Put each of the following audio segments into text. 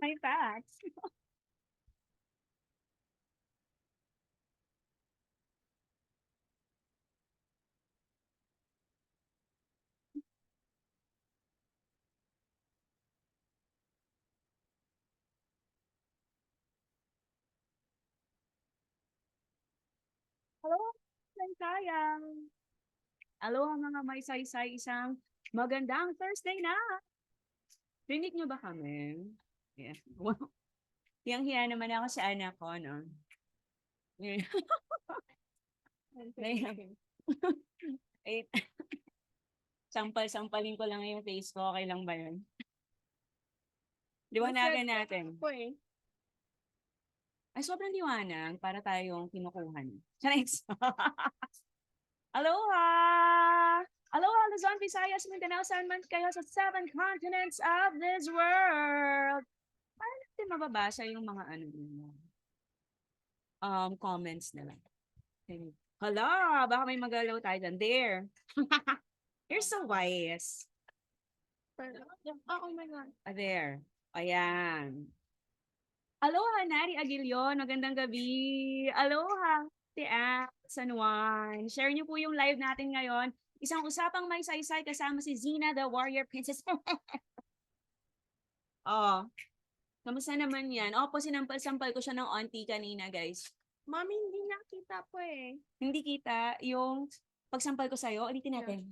My facts. Hello, sayang. Aloha mga may saysay, isang magandang Thursday na. Rinig niyo ba kami? Yeah. Wow. Hiyang-hiya naman ako sa anak ko, no? Yeah. Ay, sampal-sampalin ko lang yung face ko. Okay lang ba yun? Liwanagan natin. Po eh. Ay, sobrang liwanag para tayong kinukuhan. Charis. Aloha! Aloha, Luzon, Visayas, Mindanao, saan man kayo sa 7 continents of this world. Paano natin mababasa yung mga comments nila? Hala, baka may magalaw tayo dyan. There. You're so wise. Oh my God. There. Ayan. Aloha, Nari Aguilion. Magandang gabi. Aloha, Tia San Juan. Share niyo po yung live natin ngayon. Isang usapang may saysay kasama si Zina, the warrior princess. Oh, kamusta naman yan? Opo, sinampal-sampal ko siya ng auntie kanina, guys. Mami, hindi nakita po eh. Hindi kita yung pagsampal ko sa'yo. Ulitin natin.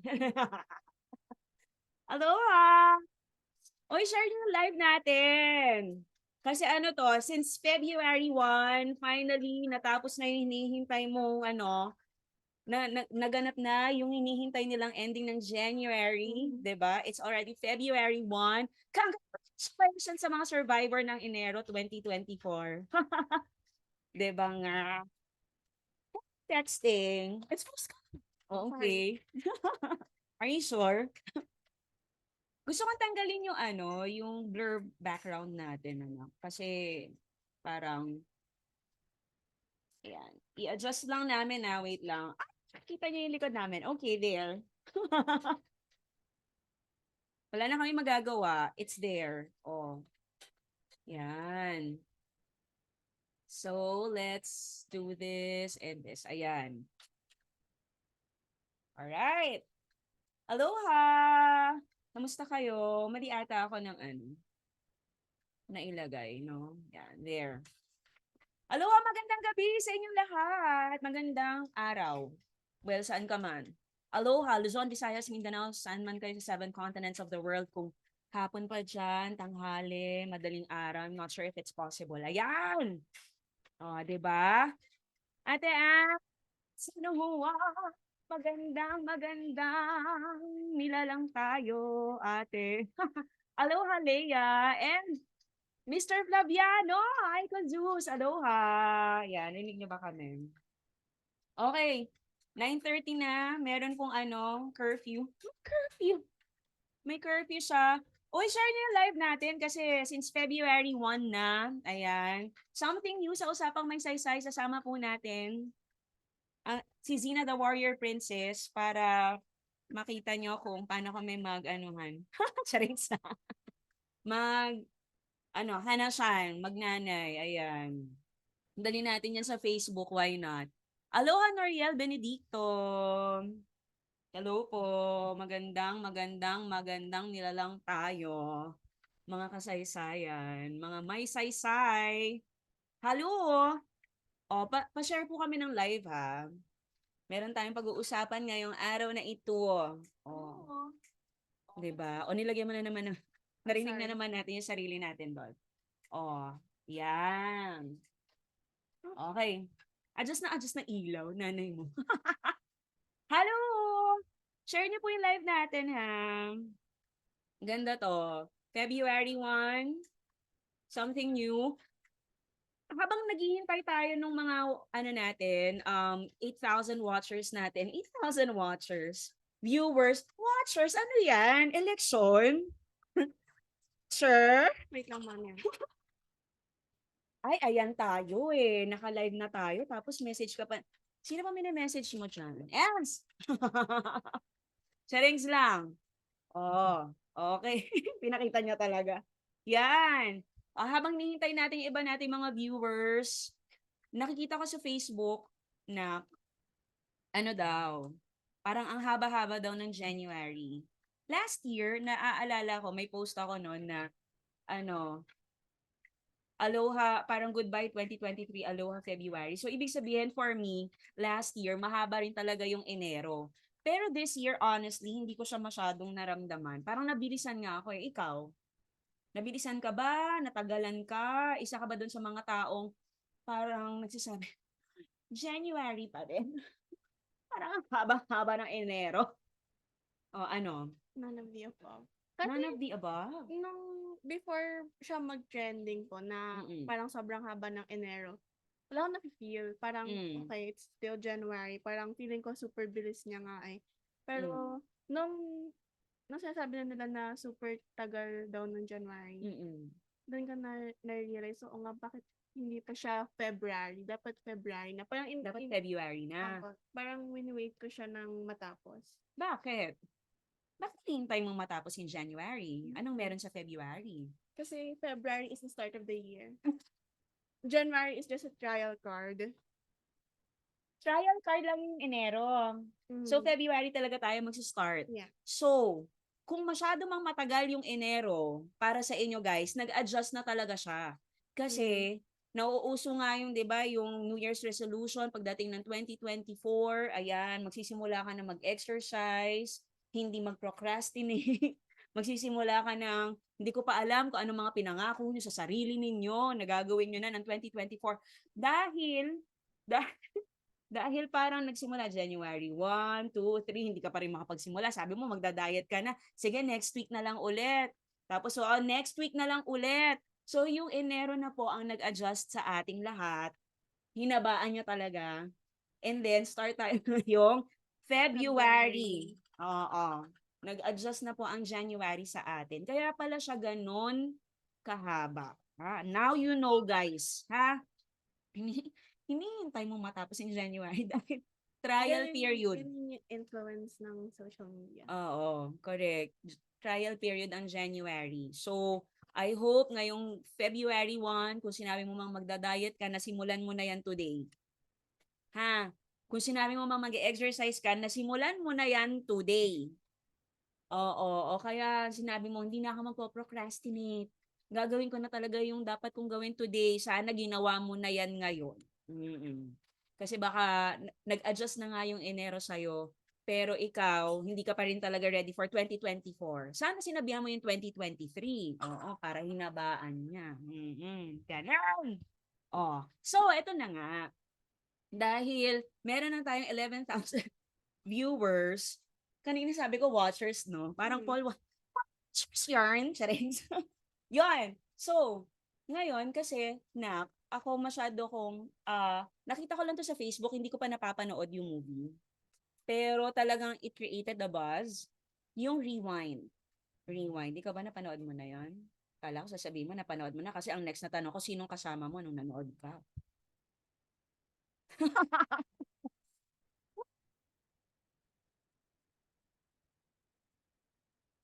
Aloha! Oy, share niyo yung live natin. Kasi ano to, since February 1, finally, natapos na yung hinihintay mong naganap na yung hinihintay nilang ending ng January, 'di ba? It's already February 1. Congratulations sa mga survivor ng Enero 2024. 'Di ba nga? Texting. It's okay. Are you sure? Gusto kong tanggalin yung yung blur background natin kasi parang ayan. I-adjust lang namin wait lang. Kita niyo yung likod namin. Okay, there. Wala na kami magagawa. It's there. Oh. Yan. So, let's do this and this. Ayan. Alright. Aloha! Kamusta kayo? Mali ata ako ng nailagay, no? Yan, there. Aloha, magandang gabi sa inyong lahat. Magandang araw. Well, saan ka man? Aloha, Luzon, Visayas, Mindanao, saan man kayo sa 7 continents of the world. Kung hapon pa dyan, tanghali, madaling araw, I'm not sure if it's possible. Ayan! O, diba? Ate sino huwa? Magandang nilalang tayo, ate. Aloha, Leia. And Mr. Flaviano, hi, Kazus. Aloha. Yan, rinig niyo ba kami? Okay. 9:30 na. Meron pong curfew. Curfew. May curfew siya. Uy, share niyo yung live natin kasi since February 1 na, ayan, something new sa usapang may saysay, sasama po natin si Zina the Warrior Princess para makita nyo kung paano kami mag-anuhan. Charis na. Mag, hanasan, magnanay, ayan. Dali natin yan sa Facebook, why not? Aloha, Noriel Benedicto. Hello po. Magandang nilalang tayo. Mga kasaysayan, mga may saysay. Hello! O, pa-share po kami ng live ha. Meron tayong pag-uusapan ngayong araw na ito. Oh, 'di ba? O nilagyan mo na naman narinig na naman natin yung sarili natin doon. Oh, 'yan. Okay. Adjust na ilaw, nanay mo. Hello! Share niyo po yung live natin ha. Ganda to. February 1, something new. Habang naghihintay tayo ng mga 8,000 watchers natin. 8,000 watchers. Viewers. Watchers, ano yan? Election? Sure? Wait lang, mami. Ay, ayan tayo eh. Naka-live na tayo. Tapos message ka pa. Sino ba message mo dyan? Els! Charings lang. Oh, okay. Pinakita niya talaga. Yan. Habang nihintay natin yung iba nating mga viewers, nakikita ko sa Facebook na ano daw, parang ang haba-haba daw ng January. Last year, naaalala ko, may post ako noon na ano, Aloha, parang goodbye 2023, Aloha February. So, ibig sabihin for me, last year, mahaba rin talaga yung Enero. Pero this year, honestly, hindi ko siya masyadong naramdaman. Parang nabilisan nga ako eh. Ikaw, nabilisan ka ba? Natagalan ka? Isa ka ba dun sa mga taong parang nagsasabi, January pa rin? Parang ang haba-haba ng Enero. O ano? None of the above. Kasi, None of the above. nung before siya mag-trending po na Mm-mm. parang sobrang haba ng Enero, wala akong nafe-feel. Parang, Mm. okay, it's still January. Parang feeling ko super bilis niya nga eh. Mm. Pero, nung sinasabi na nila na super tagal daw ng January, Mm-mm. doon ko na-realize, oo nga, bakit hindi pa siya February? Dapat February na. Parang, Dapat February na. parang wini-wait ko siya ng matapos. Bakit? Bakit hintay mong matapos in January? Anong meron sa February? Kasi February is the start of the year. January is just a trial card. Trial card lang yung Enero. So, Mm. February talaga tayo magsi-start. Yeah. So, kung masyado mang matagal yung Enero, para sa inyo guys, nag-adjust na talaga siya. Kasi, nauuso nga yung, di ba, yung New Year's resolution pagdating ng 2024, ayan, magsisimula ka na mag-exercise, hindi mag-procrastinate, magsisimula ka ng, hindi ko pa alam kung ano mga pinangako nyo sa sarili ninyo, nagagawin nyo na ng 2024. Dahil parang nagsimula January 1, 2, 3, hindi ka pa rin makapagsimula. Sabi mo, magda-diet ka na. Sige, next week na lang ulit. Tapos, next week na lang ulit. So, yung Enero na po ang nag-adjust sa ating lahat. Hinabaan niya talaga. And then, start tayo yung February. Oo. Nag-adjust na po ang January sa atin. Kaya pala siya ganun kahaba. Now you know, guys. Ha? Hinihintay mo matapos in January dahil trial period. Ganun yung influence ng social media. Oo, correct. Trial period ang January. So, I hope ngayong February 1, kung sinabi mo mang magda-diet ka, nasimulan mo na yan today. Ha? Kung sinabi mo mang mag-exercise ka, nasimulan mo na yan today. Oo, o kaya sinabi mo, hindi na ako magpo-procrastinate. Gagawin ko na talaga yung dapat kong gawin today. Sana ginawa mo na yan ngayon. Mm-mm. Kasi baka nag-adjust na nga yung Enero sa'yo, pero ikaw, hindi ka pa rin talaga ready for 2024. Sana sinabihan mo yung 2023. Oo, para hinabaan niya. Ganun. Oh, so eto na nga. Dahil meron na tayong 11,000 viewers, kanina sabi ko watchers, no? Parang Paul, watchers yarn. Charing. Yun. So, ngayon kasi, ako masyado kong, nakita ko lang to sa Facebook, hindi ko pa napapanood yung movie. Pero talagang it created a buzz. Yung Rewind. Rewind. Ikaw ba napanood mo na yon? Kala ko sasabihin mo napanood mo na kasi ang next na tanong ko, sinong kasama mo nung nanood ka?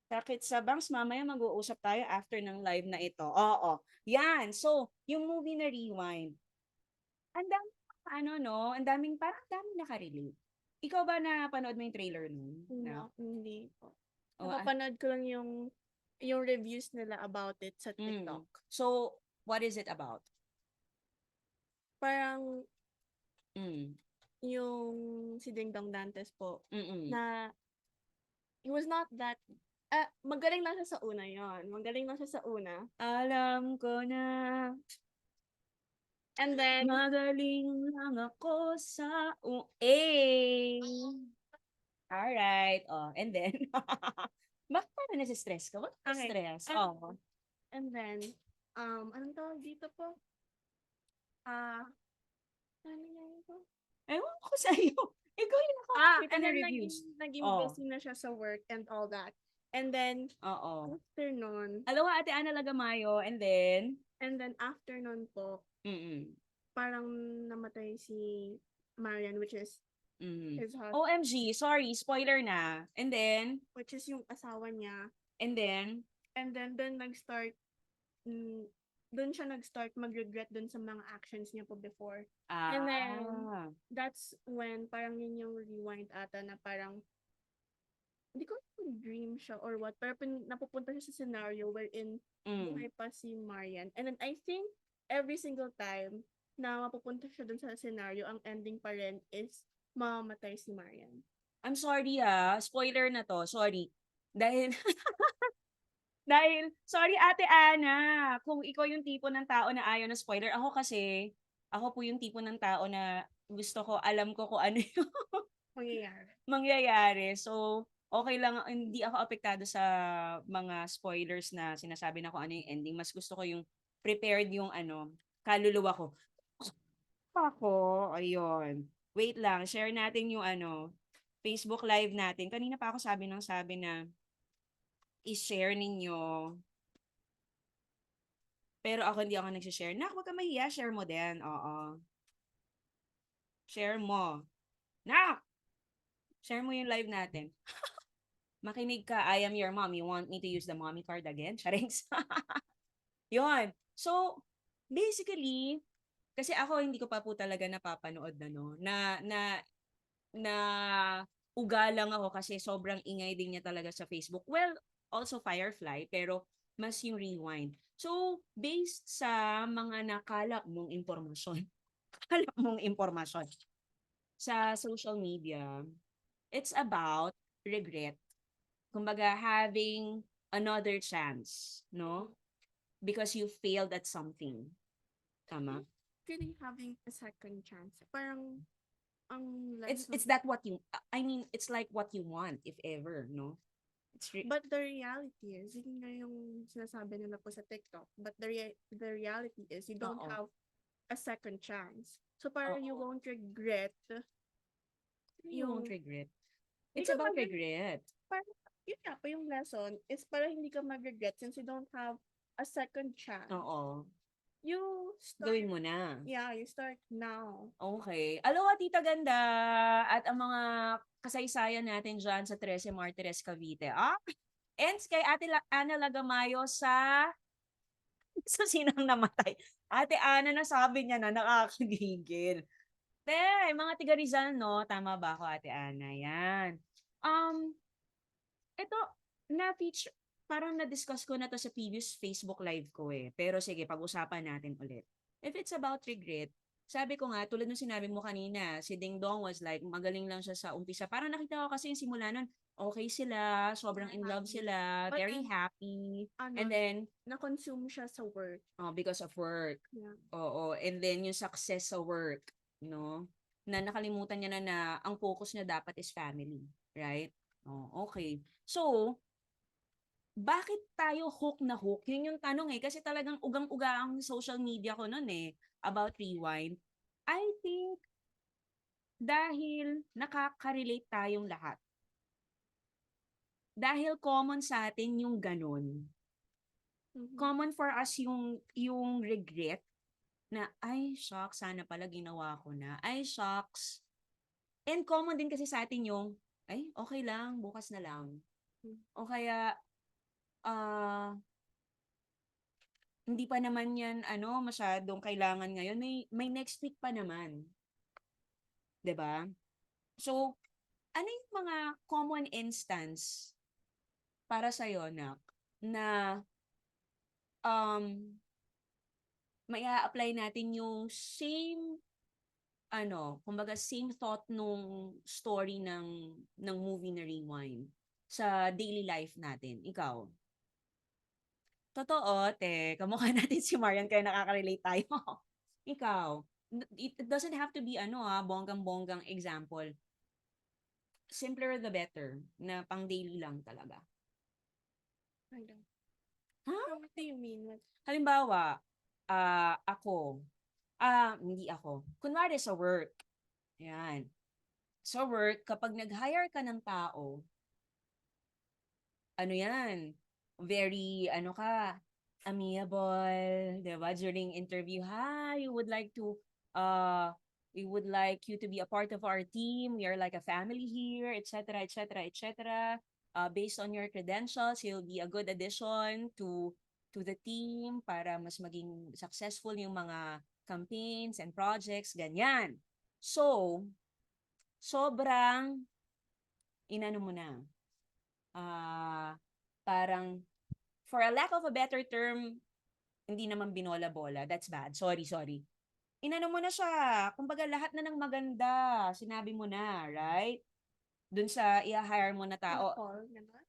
Sakit sa bangs, mamaya mag-uusap tayo after ng live na ito. Oo. Yan. So, yung movie na Rewind. Ang dami, no? Ang daming, parang daming nakarelate. Ikaw ba napanood mo yung trailer nun? No, hindi po. Oh, Napapanood ko lang yung reviews nila about it sa TikTok. So, what is it about? Parang Mm. yung si Ding Dong Dantes po, Mm-mm. na it was not that, magaling lang siya sa una yon. Magaling lang siya sa una. Alam ko na, And then, magaling lang ako sa Alright. Oh, and then, bakit parang nasi-stress ka? Bakit okay. stress? And, Oh. and then, anong tawag dito po? Ano yan po? Ewan ko sa'yo. Ikaw yung nakakita And ng then reviews. naging Oh. busy na siya sa work and all that. And then, Oo. after nun, Aloha, Ate Ana Lagamayo. And then, And then after nun po, Mm. parang namatay si Marian, which is Mm. his husband, OMG, sorry, spoiler na. which is yung asawa niya. And then, And then doon nag-start, mm, doon siya nag-start mag-regret doon sa mga actions niya po before. And then, ah, that's when parang yun yung rewind ata na parang, hindi ko alam kung dream siya or what, pero napupunta siya sa scenario wherein mm. buhay pa si Marian. And then I think every single time na mapupunta siya dun sa scenario, ang ending pa rin is mamamatay si Marian. I'm sorry spoiler na to, sorry. Dahil, sorry Ate Ana, kung ikaw yung tipo ng tao na ayaw na spoiler, ako po yung tipo ng tao na gusto ko, alam ko kung ano yung Mangyayari. mangyayari. So, okay lang, hindi ako apektado sa mga spoilers na sinasabi na kung ano yung ending. Mas gusto ko yung prepared yung kaluluwa ko. Ako, ayun. Wait lang, share natin yung Facebook Live natin. Kanina pa ako sabi na i-share ninyo. Pero ako hindi ako nag-share. Nak, huwag ka mahiya, share mo din. Oo. Share mo. Nak! Share mo yung live natin. Makinig ka, I am your mom. You want me to use the mommy card again? Charings. Yun. So, basically, kasi ako hindi ko pa po talaga napapanood na no, na uga lang ako kasi sobrang ingay din niya talaga sa Facebook. Well, also Firefly, pero mas yung Rewind. So, based sa mga nakalap mong impormasyon, kalap mong impormasyon sa social media, it's about regret. Kumbaga, having another chance, no? Because you failed at something. Tama? Feeling having a second chance. Parang, ang It's lesson. that what you, I mean, it's like what you want, if ever, no? But the reality is, yun nga yung sinasabi nila po sa TikTok, but the reality is, you don't Oo. have a second chance. So parang you Oo. won't regret You won't yung, regret. hindi It's ka about regret. parang, yun nga po yung lesson is para hindi ka mag-regret since you don't have a second chance. Oo. You start, Gawin mo na. yeah, you start now. Okay. Aloha, Tita Ganda! At ang mga kasaysayan natin dyan sa 13 Martires, Cavite. Ends kay Ate Ana Lagamayo sa sinang namatay. Ate Ana, nasabi niya na nakakagigil. Te, mga tiga Rizal, no? Tama ba ako, Ate Ana? Yan. Um, ito, na-feature, parang na-discuss ko na to sa previous Facebook live ko eh. Pero sige, pag-usapan natin ulit. If it's about regret, sabi ko nga, tulad ng sinabi mo kanina, si Ding Dong was like, magaling lang siya sa umpisa. Parang nakita ko kasi yung simula nun, okay sila, sobrang in love sila, But very happy. ano, And then, na-consume siya sa work. because of work. Yeah. Oo. And then, yung success sa work, no? Na nakalimutan niya na ang focus niya dapat is family. Right? Oh, okay. So, bakit tayo hook na hook? Yun yung tanong eh. Kasi talagang ugang-uga ang social media ko noon eh. About Rewind. I think, dahil nakaka-relate tayong lahat. Dahil common sa atin yung ganun. Mhm. Common for us yung regret na, ay, shocks, sana pala ginawa ko na. Ay, shocks. And common din kasi sa atin yung, ay, okay lang, bukas na lang. O kaya, hindi pa naman yan, masyadong kailangan ngayon. May next week pa naman. 'Di ba? So, ano yung mga common instance para sa'yo, Nak, na um, may apply natin yung same kumbaga same thought nung story ng movie na Rewind sa daily life natin. Ikaw? Totoo, te. Kamukha natin si Marian kaya nakaka-relate tayo. Ikaw? It doesn't have to be bonggang-bonggang example. Simpler the better na pang daily lang talaga. I don't. Ha? What do you mean? Halimbawa, ako, hindi ako. Kunwari sa work. Yan. Sa work, kapag nag-hire ka ng tao, ano yan, very, amiable, 'di ba? During interview, hi, we would like you to be a part of our team. We are like a family here, etc., etc., etc. Based on your credentials, you'll be a good addition to the team para mas maging successful yung mga campaigns and projects, ganyan. So, sobrang inano mo na. Ah, parang for a lack of a better term, hindi naman binola-bola. That's bad. Sorry, sorry. Inano mo na siya. Kumbaga lahat na ng maganda, sinabi mo na, right? Dun sa i-hire mo na In a tao. call, gano'n?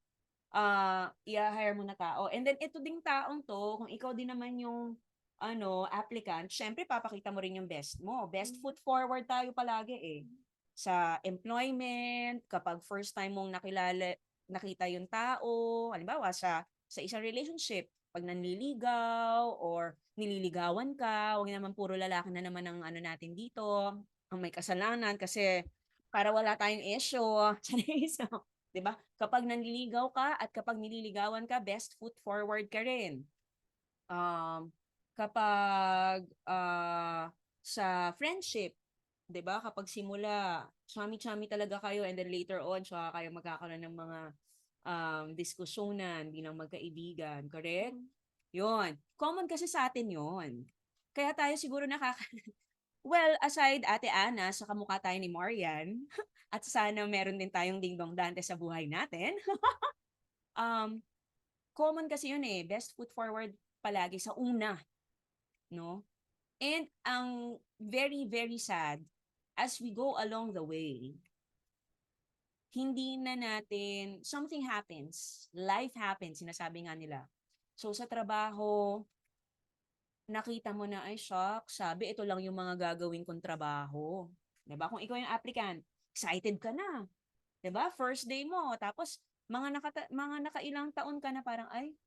I-hire mo na tao. And then ito ding taong to, kung ikaw din naman yung applicant, syempre papakita mo rin yung best mo. Best foot forward tayo palagi eh. Sa employment, kapag first time mong nakita yung tao, halimbawa sa isang relationship, pag nanliligaw or nililigawan ka, huwag naman puro lalaki na naman ang ano natin dito, ang may kasalanan kasi para wala tayong issue. So, 'di ba? Kapag nanliligaw ka at kapag nililigawan ka, best foot forward ka rin. Kapag sa friendship, 'di ba? Kapag simula, chami-chami talaga kayo and then later on, so kayo magkakaroon ng mga diskusyonan bilang magkaibigan, correct? Yun. Common kasi sa atin yun. Kaya tayo siguro well, aside Ate Ana, sa kamukha tayo ni Marian, at sana meron din tayong Dingdong Dante sa buhay natin, um, common kasi yun eh, best foot forward palagi sa una, no? And ang very, very sad, as we go along the way, hindi na natin, something happens, life happens, sinasabi nga nila. So sa trabaho, nakita mo na, ay shock, sabi ito lang yung mga gagawin kong trabaho. 'Di ba? Kung ikaw yung applicant, excited ka na. 'Di ba? First day mo, tapos mga nakailang taon ka na parang, ay,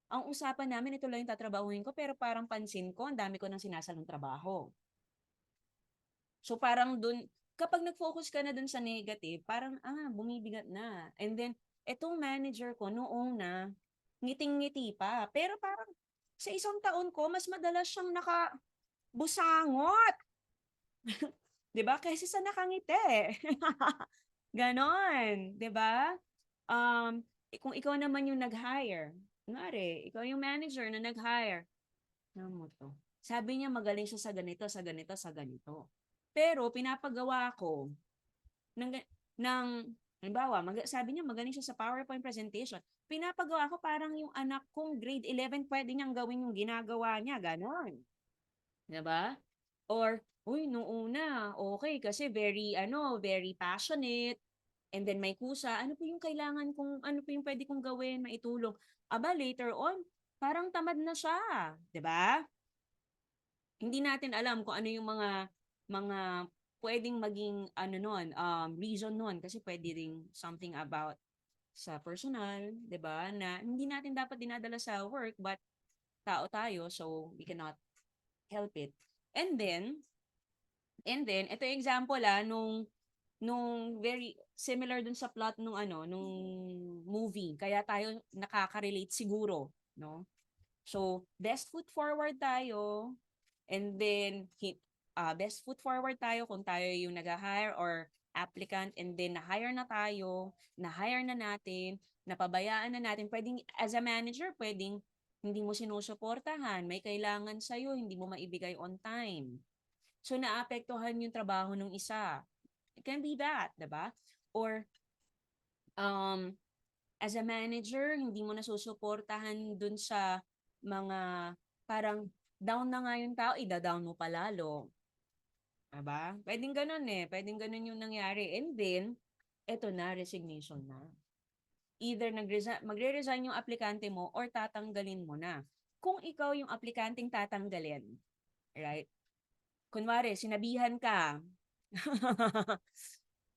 ang usapan namin ito lang yung tatrabahuhin ko, pero parang pansin ko, ang dami ko nang sinasalong trabaho. So parang dun, kapag nag-focus ka na dun sa negative, parang, bumibigat na. And then, etong manager ko, noong na, ngiting-ngiti pa. Pero parang, sa isang taon ko, mas madalas siyang nakabusangot. 'Di ba? Kaysa sa nakangiti. Ganon. 'Di ba? Kung ikaw naman yung nag-hire, kunwari, ikaw yung manager na nag-hire, ano mo to? Sabi niya magaling siya sa ganito, sa ganito, sa ganito. Pero pinapagawa ko ng ng halimbawa, sabi niya magaling siya sa PowerPoint presentation. Pinapagawa ko parang yung anak kong grade 11 pwede niyang gawin yung ginagawa niya, ganon. 'Di ba? Or, uy, nung una, okay, kasi very passionate, and then may kusa, ano po yung kailangan kong, ano po yung pwede kong gawin, maitulong. Aba, later on, parang tamad na siya, 'di ba? Hindi natin alam kung ano yung mga pwedeng maging ano nun, reason nun, kasi pwede ring something about sa personal, 'di ba? Na hindi natin dapat dinadala sa work, but tao tayo, so we cannot help it. And then, ito yung example nung very similar dun sa plot nung movie. Kaya tayo nakaka-relate siguro, no? So, best foot forward tayo, and then best foot forward tayo kung tayo yung nag-hire or applicant, and then na-hire na natin, napabayaan na natin. Pwedeng, as a manager, pwedeng hindi mo sinusuportahan, may kailangan sa'yo, hindi mo maibigay on time. So, naapektuhan yung trabaho ng isa. It can be that, diba? Or, um, as a manager, hindi mo nasusuportahan dun sa mga parang down na nga yung tao, ida-down mo pa lalo. Diba? Pwedeng ganun eh. Pwedeng ganun yung nangyari. And then, eto na, resignation na. Either magre-resign yung aplikante mo or tatanggalin mo na. Kung ikaw yung aplikanteng tatanggalin, right? Kunwari, sinabihan ka,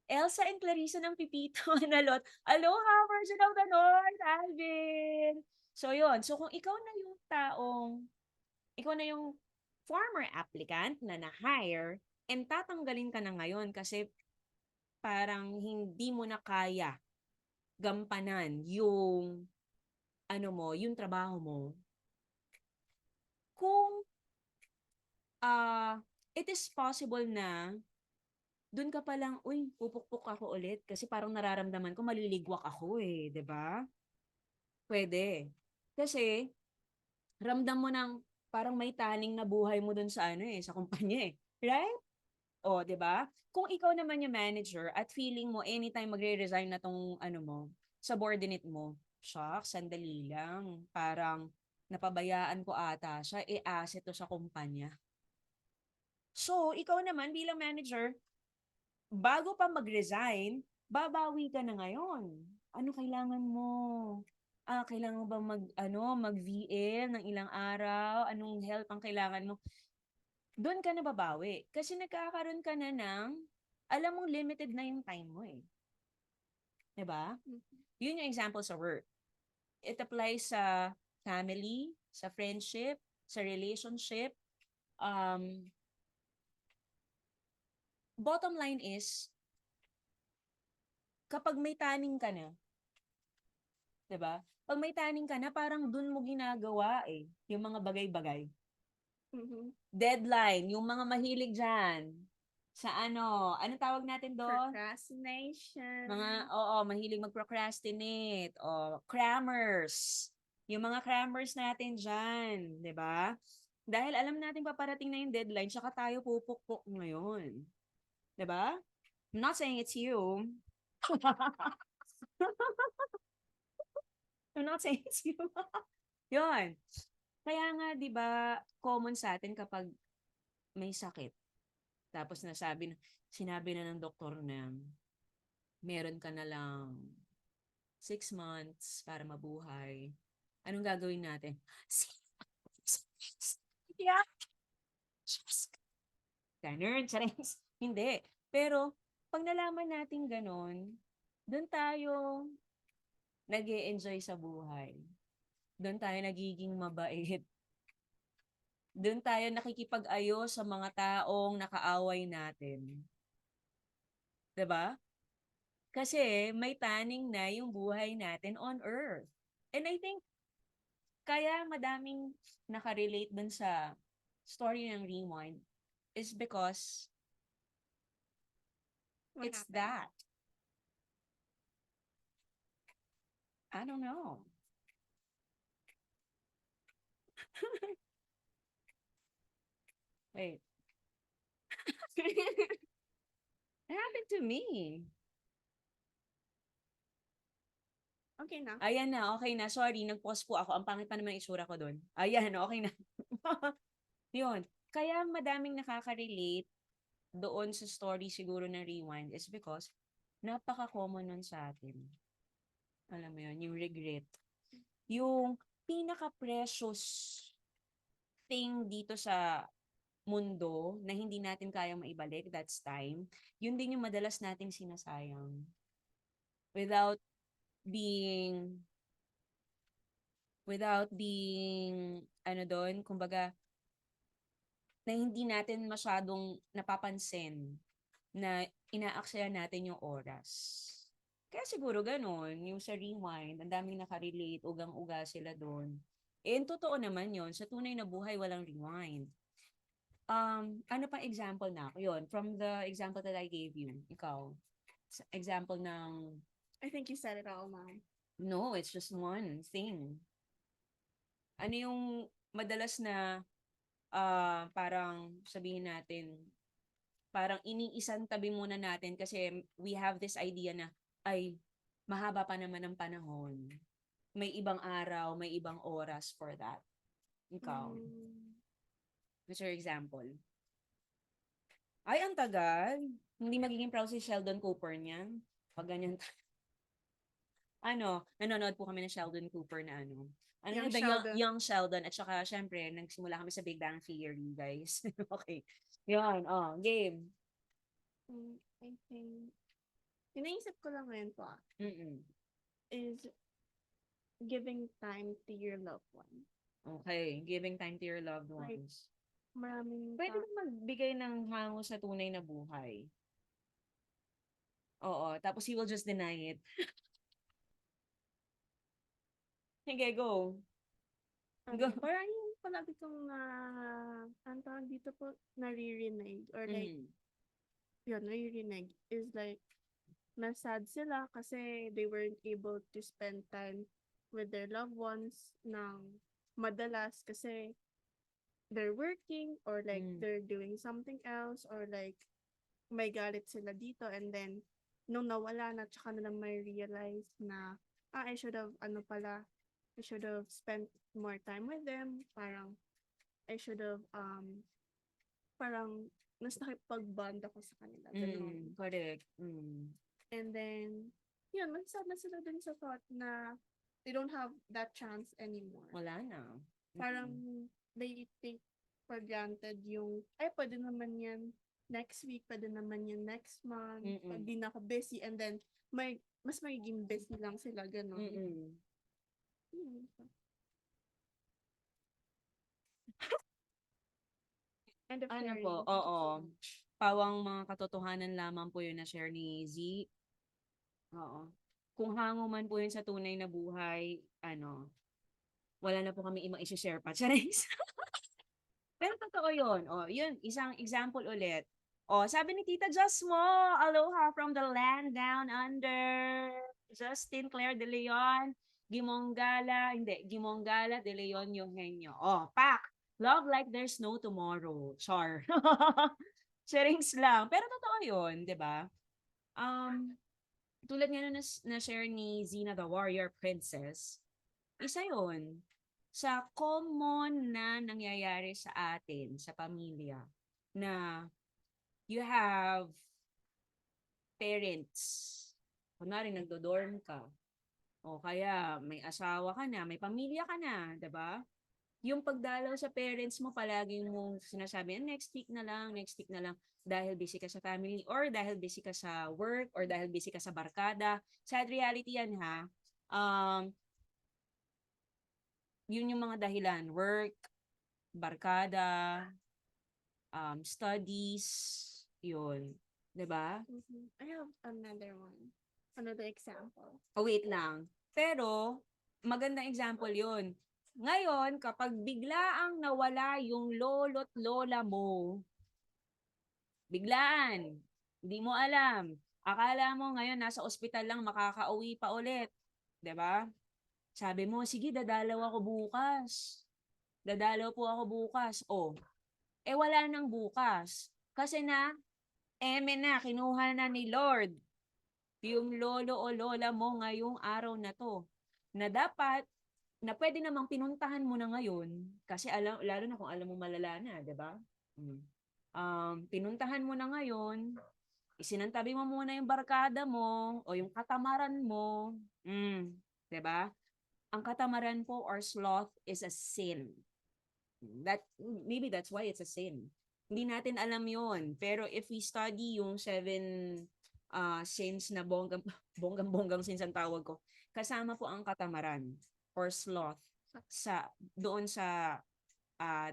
Elsa and Clarissa ng Pipito na lot. Aloha, version of the North, Alvin! So, yun. So, kung ikaw na yung former applicant na na-hire, and tatanggalin ka na ngayon kasi parang hindi mo na kaya gampanan yung trabaho mo, kung it is possible na dun ka palang, uy, pupukpok ako ulit kasi parang nararamdaman ko maliligwak ako eh, 'di ba? Pwede. Kasi ramdam mo ng parang may taning na buhay mo dun sa ano eh, sa kumpanya eh. Right? O, 'di ba? Kung ikaw naman yung manager at feeling mo anytime magre-resign na tong ano mo, subordinate mo, shucks, sandali lang. Parang napabayaan ko ata siya, asset to sa kumpanya. So, ikaw naman bilang manager, bago pa mag-resign, babawi ka na ngayon. Ano kailangan mo? Kailangan mo bang mag-VL ng ilang araw? Anong help ang kailangan mo? Doon ka na babawi. Kasi nagkakaroon ka na ng, alam mong limited na yung time mo eh. 'Di ba? Mhm. Yun yung example sa work. It applies sa family, sa friendship, sa relationship. Um, Bottom line is, kapag may taning ka na, 'di ba? Pag may taning ka na, parang dun mo ginagawa eh, yung mga bagay-bagay. Mhm. Deadline, yung mga mahilig dyan. Sa anong tawag natin doon? Mga, Procrastination. oo, mahilig mag-procrastinate. O, crammers. Yung mga crammers natin dyan, di ba? Dahil alam natin paparating na yung deadline, tsaka tayo pupukpok ngayon. Di ba? I'm not saying it's you. I'm not saying it's you. Yun. Kaya nga, di ba, common sa atin kapag may sakit. Tapos sinabi na ng doktor na meron ka na lang 6 months para mabuhay. Anong gagawin natin? Yeah. Ganun, charings. Hindi. Pero, pag nalaman natin ganun, doon tayo nag enjoy sa buhay. Doon tayo nagiging mabait. Doon tayo nakikipag-ayos sa mga taong nakaaway natin. 'Di ba? Kasi may taning na yung buhay natin on earth. And I think kaya madaming nakarelate dun sa story ng Rewind is because What it's happened? that. I don't know. Wait. It happened to me. Okay na. Ayan na, okay na. Sorry, nag-pause po ako. Ang pangit pa naman ang itsura ko doon. Ayan, okay na. Yun. Kaya madaming nakaka-relate doon sa story siguro ng Rewind is because napaka-common nun sa atin. Alam mo yun, yung regret. Yung pinaka-precious thing dito sa mundo na hindi natin kayang maibalik, that's time. Yun din yung madalas nating sinasayang. Without being, ano doon, kumbaga, na hindi natin masyadong napapansin na inaaksaya natin yung oras. Kaya siguro ganun, yung sa Rewind, ang daming nakarelate, ugang-uga sila doon. And totoo naman yon sa tunay na buhay, walang rewind. Ano pa example na? Yun, from the example that I gave you, ikaw, example ng, I think you said it all, Mom. no, it's just one thing. Ano yung madalas na parang sabihin natin, parang iniisang tabi muna natin kasi we have this idea na, ay, mahaba pa naman ang panahon. May ibang araw, may ibang oras for that. Ikaw, Mm. what's your example? Ay, ang tagal. Hindi magiging proud si Sheldon Cooper niyan. Pag ganyan. Nanonood po kami ng Sheldon Cooper na Young the Sheldon. young Sheldon at saka syempre nagsimula kami sa Big Bang Theory, guys. Okay. Yan, game. I think, inaisip ko lang ngayon po Mm. is giving time to your loved one. Okay, giving time to your loved Like, ones. maraming Pwede bang magbigay ng hango sa tunay na buhay? Oo, tapos he will just deny it. Sige, go. okay, Go. parang palagi kong ang tawag dito po, naririnig or like, Mm. yun, naririnig is like, na-sad sila kasi they weren't able to spend time with their loved ones ng madalas kasi they're working or like Mm. they're doing something else or like may galit sila dito and then nung nawala na tsaka na lang may realize na I should have I should have spent more time with them. Parang I should have parang mas nakipag-bond ako sa kanila, gano'n. Correct. Mm. And then, yun, mag-sad na sila dun sa thought na they don't have that chance anymore. Wala na. Parang they take for granted yung, ay, pwede naman yan next week, pwede naman yan next month, pag di na ako busy, and then, mas magiging busy lang sila, gano'n. Yun. End of Ano sharing. po, oo. Pawang mga katotohanan lamang po yun na share ni Z. Oo. Kung hango man po yun sa tunay na buhay, wala na po kami ibang i-share pa. Charis. Pero totoo yun. O, yun, isang example ulit. O, sabi ni Tita Jasmo, aloha from the land down under. Justin Claire de Leon, Gimonggala de Leon Eugenio. O, pak! Love like there's no tomorrow. Char. Sharings lang. Pero totoo yun, di ba? Tulad nga na-share ni Zina the Warrior Princess, isa yun sa common na nangyayari sa atin, sa pamilya, na you have parents. Kunwari, nagdo-dorm ka. O kaya, may asawa ka na, may pamilya ka na, diba? Yung pagdalaw sa parents mo, palagi mong sinasabi, next week na lang, dahil busy ka sa family, or dahil busy ka sa work, or dahil busy ka sa barkada. Sad reality yan, ha? Yun yung mga dahilan. Work, barkada, studies, yun. 'Di ba? I have another one. Another example. Oh, wait lang. Pero, magandang example yun. Ngayon, kapag biglaang nawala yung lolo't lola mo, biglaan, hindi mo alam. Akala mo ngayon nasa ospital lang makakauwi pa ulit. 'Di ba? Sabi mo, sige, dadalaw ako bukas. Dadalaw po ako bukas. Oh, wala nang bukas. Kasi kinuha na ni Lord yung lolo o lola mo ngayong araw na to. Na dapat, na pwede namang pinuntahan mo na ngayon, kasi lalo na kung alam mo malala na, di ba? Pinuntahan mo na ngayon, isinantabi mo muna yung barkada mo, o yung katamaran mo, di ba? Ang katamaran po or sloth is a sin. Maybe that's why it's a sin. Hindi natin alam yon. Pero if we study yung 7 sins na bonggang sins ang tawag ko, kasama po ang katamaran or sloth doon sa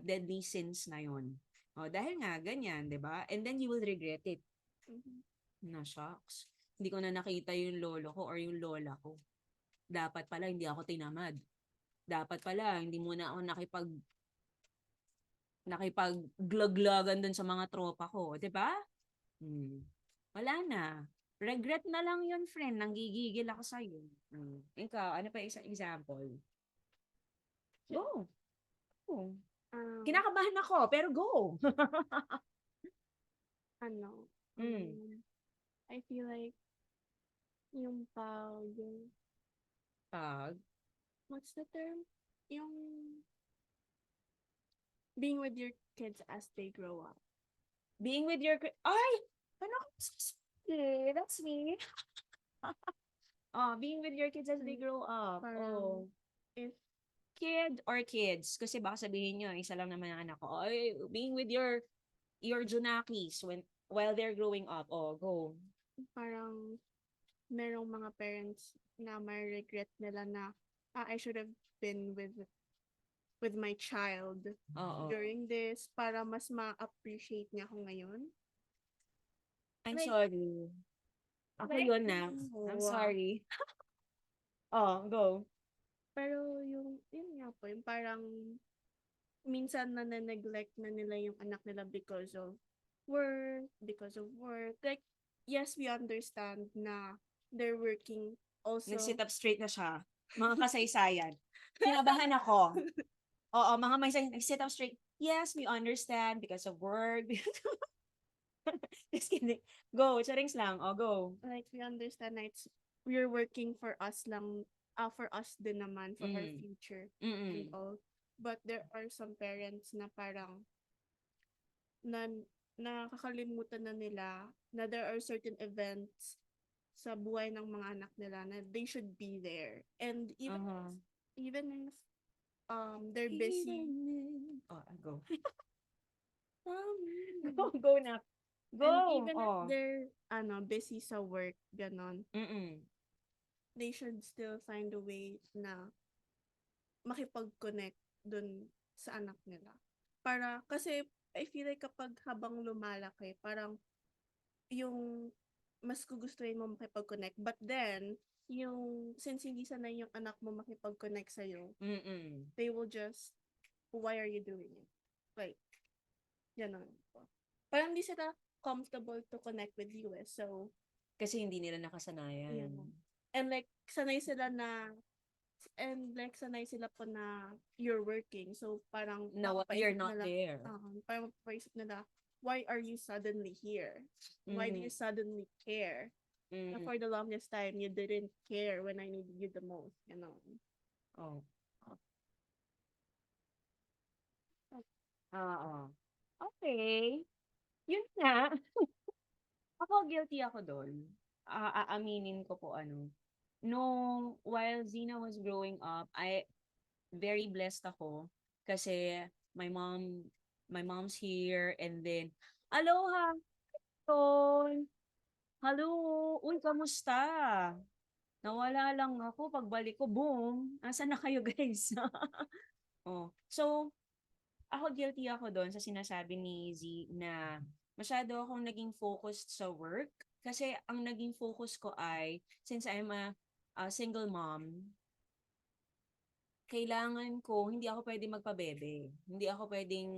deadly sins na yon. Dahil nga, ganyan, di ba? And then you will regret it. Na shocks. Hindi ko na nakita yung lolo ko or yung lola ko. Dapat pala, hindi ako tinamad. Dapat pala, hindi muna ako nakipaglaglagan dun sa mga tropa ko, 'di ba? Wala na. Regret na lang 'yun, friend. Nanggigigil ako sa iyo. Ikaw, ano pa isang example? Go. Kinakabahan ako, pero go. I feel like yung what's the term? Yung being with your kids as they grow up. Being with your ay, ano? That's me. Being with your kids as they grow up. If kid or kids, kasi baka sabihin nyo, isa lang naman ang anak ko. Being with your Junakis while they're growing up. Go. Parang merong mga parents na may regret nila na I should have been with my child during this para mas ma-appreciate niya ako ngayon. I'm sorry. Ako yun na. I'm sorry. Go. Pero yun nga po, yung parang minsan nane-neglect na nila yung anak nila because of work. Like, yes, we understand na they're working also. Nag-sit up straight na siya. Mga kasaysayan. Kinabahan ako. Oo, mga may nag-sit up straight. Yes, we understand because of work. Just kidding. Go, charings lang. O, go. Like, we understand na we're working for us lang, for us din naman, for our Mm. future and Mm-mm. all. But there are some parents na parang na nakakalimutan na nila na there are certain events sa buhay ng mga anak nila na they should be there. And Uh-huh. even if they're busy. Oh, go. Go na. Go. And even if Oh. they're busy sa work, ganon, Mm-mm. they should still find a way na makipag-connect dun sa anak nila. Kasi I feel like kapag habang lumalaki, parang yung mas gugustuhin mo makipag-connect. But then, since hindi sanay yung anak mo makipag-connect sa'yo, Mm-mm. they will just, why are you doing it? Like, ganon. Parang hindi sila comfortable to connect with you eh. So, Kasi hindi nila nakasanayan. yeah. And like, sanay sila po na you're working. So, parang No, you're not there. parang mapapaisip nila, why are you suddenly here? Why do you suddenly care? Na Mm-mm. for the longest time, you didn't care when I needed you the most, you know? Oh. Oo. Okay. Yun nga. Ako guilty ako doon. Aaminin ko po while Zina was growing up, very blessed ako kasi my mom my mom's here and then aloha Ton. Hello. Uy, kamusta? Nawala lang ako. Pagbalik ko, boom. Asan na kayo, guys? Oh. So, ako guilty ako doon sa sinasabi ni Z na masyado akong naging focused sa work kasi ang naging focus ko ay since I'm a single mom, kailangan ko hindi ako pwedeng magpabebe. Hindi ako pwedeng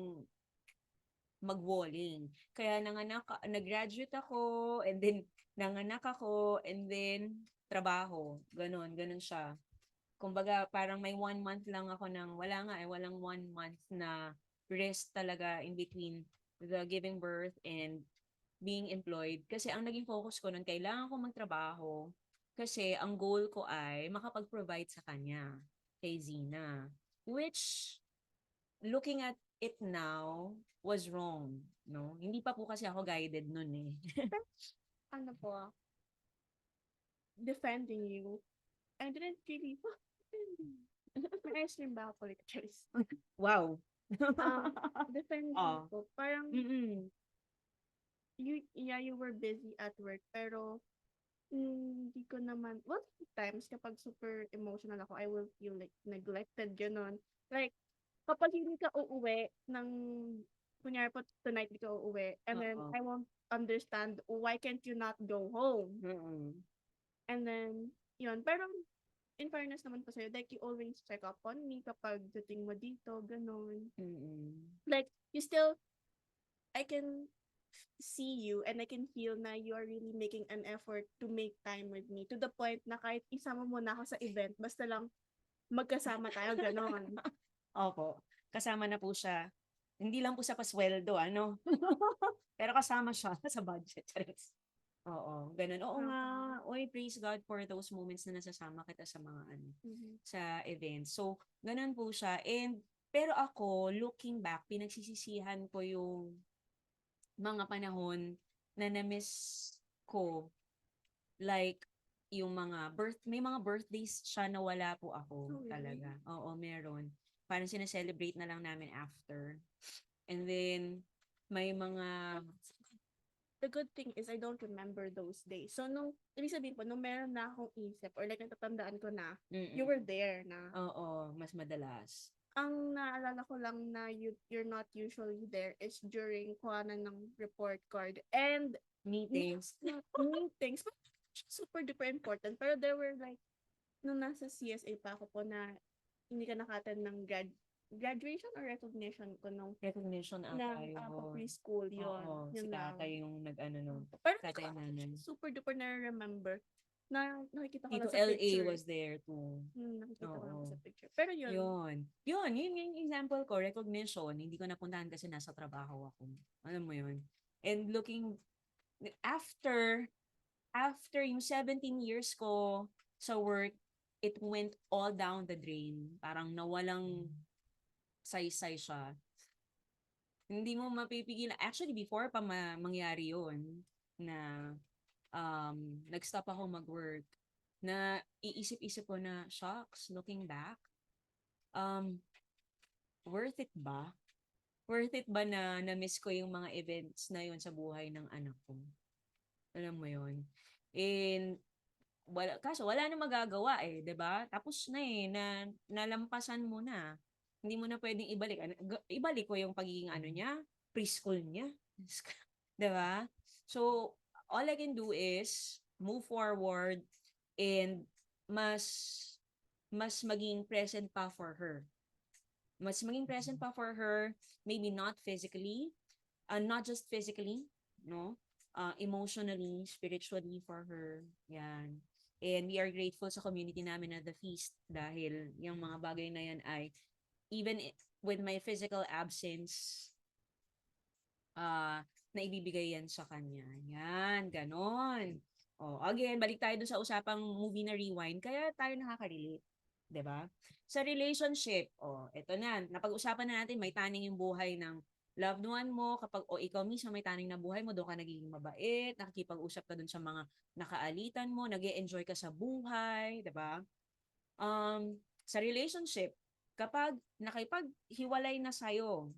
mag-walling. Kaya nag-graduate ako and then nanganak ako and then trabaho. Ganon siya. Kumbaga, parang may 1 month lang ako walang 1 month na rest talaga in between the giving birth and being employed. Kasi ang naging focus ko nun, kailangan ko magtrabaho kasi ang goal ko ay makapag-provide sa kanya, kay Zina. Which, looking at it now, was wrong. No? Hindi pa po kasi ako guided nun eh. Ano po, defending you. I didn't really, may ice cream ba ako, like, choice? Wow. Defending Oh. ko, parang, Mm-mm. you were busy at work, pero, hindi ko naman, times kapag super emotional ako, I will feel like neglected, gano'n. Like, kapag hindi ka uuwi kunyari po tonight hindi ka uuwi, and then Oo. I won't understand, why can't you not go home? Mm-mm. And then, yun, pero, in fairness naman po sa'yo, like, you always check up on me kapag dating mo dito, gano'n. Mm-mm. Like, I can see you and I can feel na you are really making an effort to make time with me to the point na kahit isama mo na ako sa event, basta lang magkasama tayo, gano'n. Opo. Kasama na po siya. Hindi lang po sa pasweldo, ano? Pero kasama siya sa budget. Charis. Oo, ganun. Oo nga. Oy, praise God for those moments na nasasama kita sa mga sa events. So, ganun po siya. Pero ako, looking back, pinagsisisihan ko yung mga panahon na na-miss ko. Like, may mga birthdays siya na wala po ako Oh, really? talaga. Oo, meron. Parang sineselebrate na lang namin after. And then, may mga, The good thing is I don't remember those days. So, ibig sabihin po, nung meron na akong isip or like natatandaan ko na, you were there na. oo, mas madalas. Ang naalala ko lang na you're not usually there is during kuhanan ng report card and Meetings. meetings. Super duper important. Pero there were like, nung nasa CSA pa ako po na hindi ka naka-attend ng graduation or recognition ko nung Recognition ata yun. preschool yun. Oo, si Yun lang. tatay yung nag-ano nun. Pero hindi ko Tatay nanay. super duper na-remember na nakikita ko Tito lang sa LA picture. was there too. Nakikita ko lang Oo. sa picture. Pero yun, Yun yung example ko, recognition. Hindi ko napuntahan kasi nasa trabaho ako. Alam mo yun. And looking, after yung 17 years ko sa work, it went all down the drain. Parang nawalang saysay siya. Hindi mo mapipigilan. Actually, before pa mangyari yun, na nag-stop ako mag-work, na iisip-isip ko na, shocks, looking back, um, worth it ba? Worth it ba na na-miss ko yung mga events na yun sa buhay ng anak ko? Alam mo yun? And kaso wala na magagawa eh, 'di ba? Tapos na eh, nalampasan mo na. Hindi mo na pwedeng ibalik. Ibalik ko yung pagiging ano niya, preschool niya. 'Di ba? So, all I can do is move forward and mas maging present pa for her. Mas maging present pa for her, maybe not physically, not just physically, no? Emotionally, spiritually for her. Yan. And we are grateful sa community namin na The Feast dahil yung mga bagay na yan ay even with my physical absence, na ibibigay yan sa kanya. Yan, ganon. Again, balik tayo dun sa usapang movie na Rewind, kaya tayo nakaka-relate. 'Di ba? Sa relationship, eto na, napag-usapan na natin, may taning yung buhay ng loved one mo, kapag ikaw mismo may taning na buhay mo, doon ka nagiging mabait, nakikipag-usap ka dun sa mga nakaalitan mo, nag-e-enjoy ka sa buhay, 'di ba? Sa relationship, kapag nakipaghiwalay na sa'yo,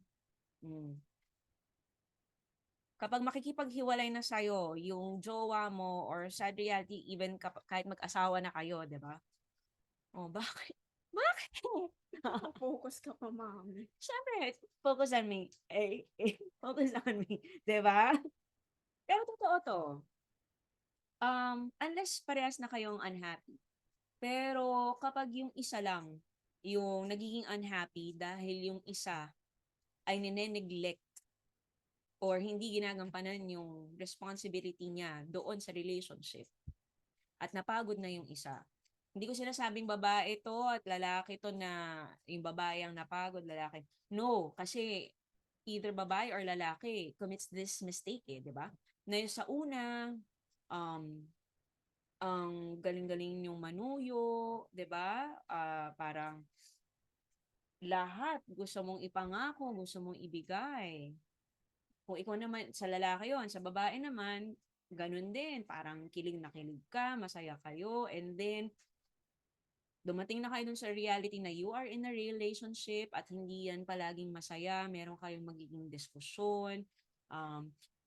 kapag makikipaghiwalay na sa'yo yung jowa mo or sad reality, even kahit mag-asawa na kayo, 'di ba? Bakit? Bakit? focus ka pa, mami. Siyempre, focus on me. Focus on me. 'Di ba? Pero totoo to. Unless parehas na kayong unhappy. Pero kapag yung isa lang yung nagiging unhappy dahil yung isa ay nine-neglect or hindi ginagampanan yung responsibility niya doon sa relationship at napagod na yung isa. Hindi ko sinasabing babae to at lalaki to na yung babae ang napagod, lalaki. No, kasi either babae or lalaki commits this mistake eh, di ba? Na yung sa una, um, ang galing-galing yung manuyo, di ba? Parang lahat gusto mong ipangako, gusto mong ibigay. Kung ikaw naman, sa lalaki yon, sa babae naman, ganun din. Parang kilig na kilig ka, masaya kayo, and then, dumating na kayo dun sa reality na you are in a relationship at hindi yan palaging masaya, meron kayong magiging diskusyon,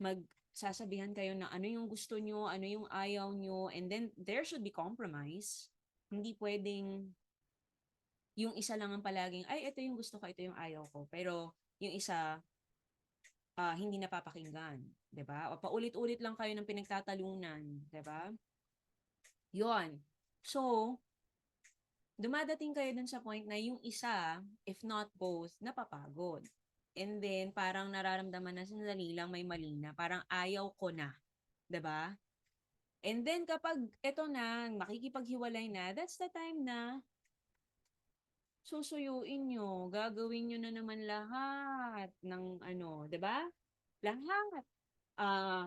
magsasabihan kayo na ano yung gusto nyo, ano yung ayaw nyo, and then there should be compromise. Hindi pwedeng yung isa lang ang palaging, ay, ito yung gusto ko, ito yung ayaw ko. Pero yung isa, hindi napapakinggan. 'Di ba? O paulit-ulit lang kayo ng pinagtatalunan. 'Di ba? Yon. So, dumadating kayo dun sa point na yung isa, if not both, napapagod. And then, parang nararamdaman na sandali lang may mali na. Parang ayaw ko na. 'Di ba? And then, kapag eto na, makikipaghiwalay na, that's the time na susuyuin nyo, gagawin nyo na naman lahat ng ano, 'di ba? Lahat.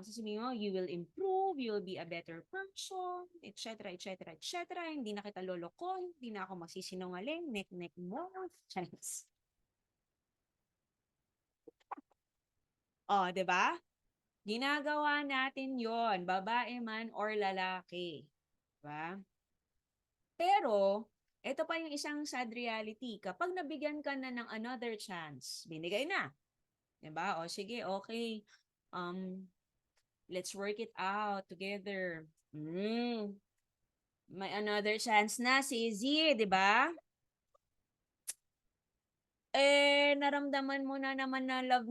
Sasabihin mo, you will improve, you will be a better person, etc., etc., etc. Hindi na kita lolokohin, hindi na ako magsisinungaling, nek-nek mo, chance. 'Di ba? Ginagawa natin yon, babae man or lalaki. 'Di ba? Pero, ito pa yung isang sad reality. Kapag nabigyan ka na ng another chance, binigay na. 'Di ba? Sige, okay. Let's work it out together. May another chance na, si Z, di ba? Naramdaman mo na naman na love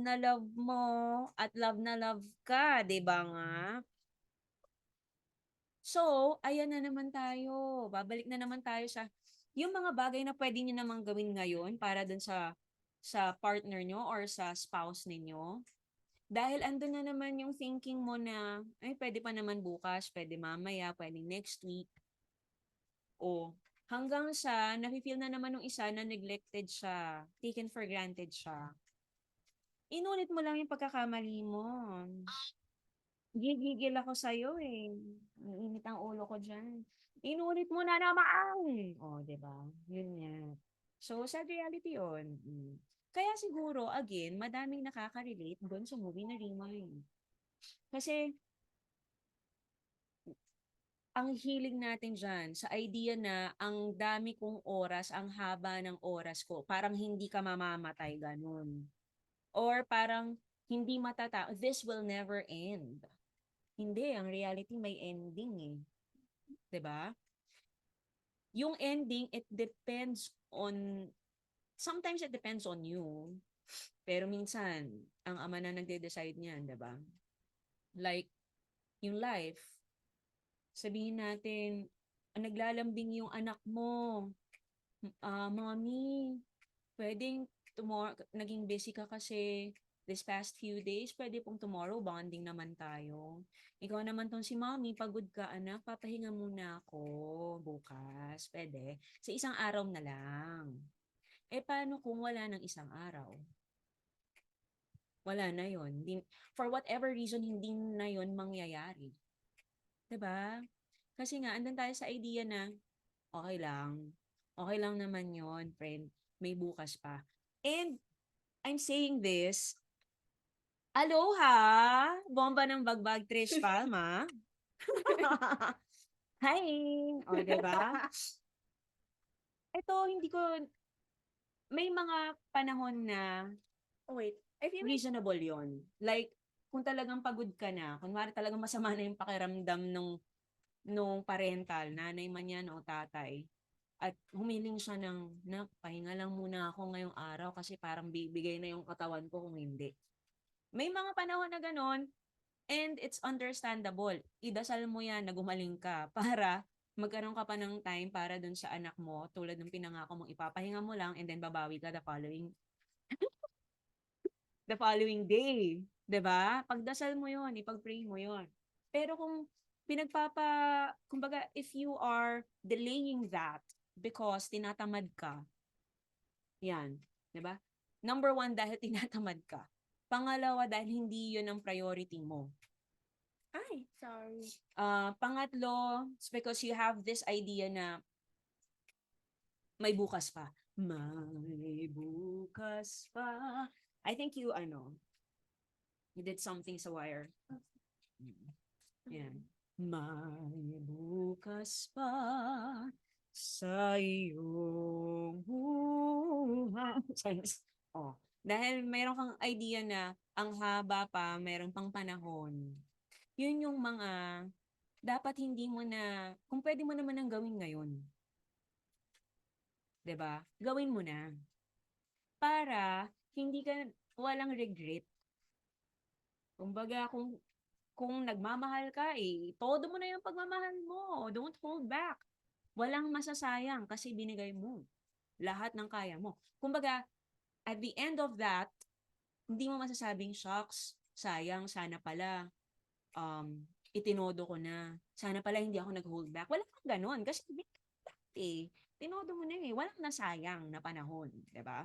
mo at love na love ka, di ba nga? So, ayan na naman tayo. Babalik na naman tayo sa yung mga bagay na pwede niyo namang gawin ngayon para dun sa sa partner nyo or sa spouse ninyo. Dahil andun na naman yung thinking mo na, ay, pwede pa naman bukas, pwede mamaya, pwede next week. O, hanggang sa, nafe-feel na naman ng isa na neglected siya, taken for granted siya. Inulit mo lang yung pagkakamali mo. Gigigil ako sa'yo eh. Iinit ang ulo ko dyan. Inulit mo na naman! O, di ba? Yun nga. So, sad reality yun. Kaya siguro, again, madaming nakaka-relate doon sa movie na Rewind. Kasi, ang hilig natin dyan sa idea na ang dami kong oras, ang haba ng oras ko, parang hindi ka mamamatay, ganun. Or parang hindi this will never end. Hindi, ang reality may ending eh. 'Di ba? Yung ending, sometimes it depends on you. Pero minsan, ang ama na nagde-decide niyan, 'di ba? Like, yung life, sabihin natin, naglalambing yung anak mo, mommy, pwedeng tomorrow, naging busy ka kasi this past few days, pwede pong tomorrow, bonding naman tayo. Ikaw naman tong si mommy, pagod ka anak, papahinga muna ako bukas. Pwede. Sa isang araw na lang. Eh, paano kung wala ng isang araw? Wala na yon. For whatever reason, hindi na yon mangyayari. 'Di ba? Kasi nga, andun tayo sa idea na, okay lang. Okay lang naman yon, friend. May bukas pa. And I'm saying this, aloha! Bomba ng bagbag, Trish Palma. Hi! O, diba? Ito, hindi ko, may mga panahon na Oh, wait. I feel like, reasonable yon. Like, kung talagang pagod ka na, kunwari talagang masama na yung pakiramdam nung parental, nanay man yan o tatay, at humiling siya ng, pahinga lang muna ako ngayong araw kasi parang bibigay na yung katawan ko kung hindi. May mga panahon na ganon, and it's understandable. Idasal mo yan na gumaling ka para magkaroon ka pa ng time para dun sa anak mo, tulad ng pinangako mong ipapahinga mo lang and then babawi ka the following day. 'Di ba? Pagdasal mo yon, ipag-pray mo yon. Pero kung kumbaga, if you are delaying that because tinatamad ka, yan. 'Di ba? Number one, dahil tinatamad ka. Pangalawa, dahil hindi yun ang priority mo. ay, sorry. Pangatlo, it's because you have this idea na may bukas pa. May bukas pa. I think you did something sa wire. Yan. May bukas pa sa iyong buhay. Oh, dahil mayroon kang idea na ang haba pa, mayroon pang panahon. Yun yung mga dapat hindi mo na, kung pwede mo naman ang gawin ngayon. 'Di ba? Gawin mo na. Para hindi ka walang regret. Kumbaga, kung nagmamahal ka, todo mo na yung pagmamahal mo. Don't hold back. Walang masasayang kasi binigay mo lahat ng kaya mo. Kumbaga, at the end of that, hindi mo masasabing, shocks, sayang, sana pala, itinodo ko na. Sana pala hindi ako nag-hold back. Wala kang ganun. Kasi, tinodo mo na Walang nasayang na panahon. 'Di ba?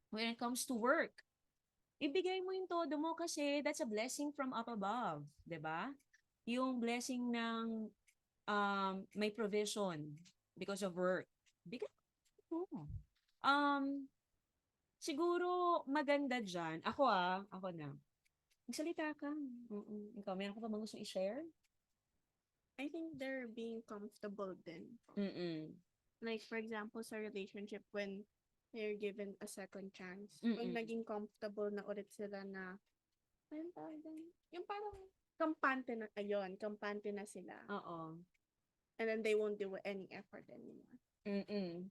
When it comes to work, ibigay mo yung todo mo kasi that's a blessing from up above. 'Di ba? Yung blessing ng may provision because of work. Bigay mo. Siguro maganda dyan. Ako na. Magsalita ka. Ikaw, meron ka pa bang gusto i-share? I think they're being comfortable then. Mm-mm. Like, for example, sa relationship, when they're given a second chance, when Mm-mm. naging comfortable na ulit sila na, ayun tawag doon? Yung parang kampante na sila. Oo. And then they won't do any effort anymore. Mm-mm.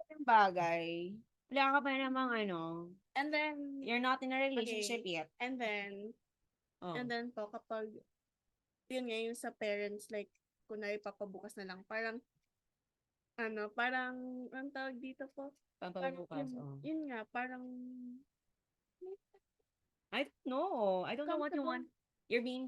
Yung bagay. Wala ka pa namang And then, you're not in a relationship okay, yet. and then Oh. po, kapag, yun nga, yung sa parents, like, kunwari papabukas na lang, parang, parang, ang tawag dito po, parang Pampabukas, oh. yun nga, parang I don't know. I don't know what you comfortable, want. You're being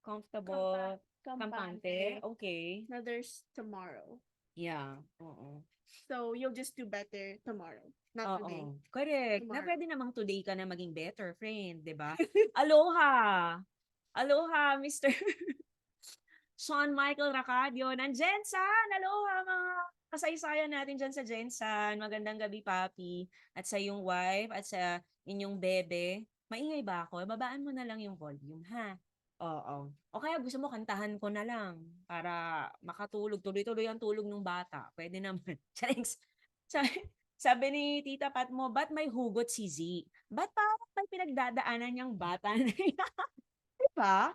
comfortable, kampante. kampante, Okay. na there's tomorrow. Yeah. Oo. So, you'll just do better tomorrow, not today, Oo. Correct. Na tomorrow. pwede namang today ka na maging better friend, 'di ba? Aloha. Aloha, Mr. Sean Michael Racadio ng Jensan. Aloha mga kasaysayan natin dyan sa Jensan. Magandang gabi, Papi. At sa iyong wife at sa inyong bebe. Maingay ba ako? Babaan mo na lang yung volume, ha? Oo. O kaya gusto mo kantahan ko na lang para makatulog. Tuloy-tuloy ang tulog ng bata. Pwede naman. Charinks. Sabi, sabi ni Tita Pat mo, ba't may hugot si Z? Ba't parang may pinagdadaanan niyang bata na yan? Diba?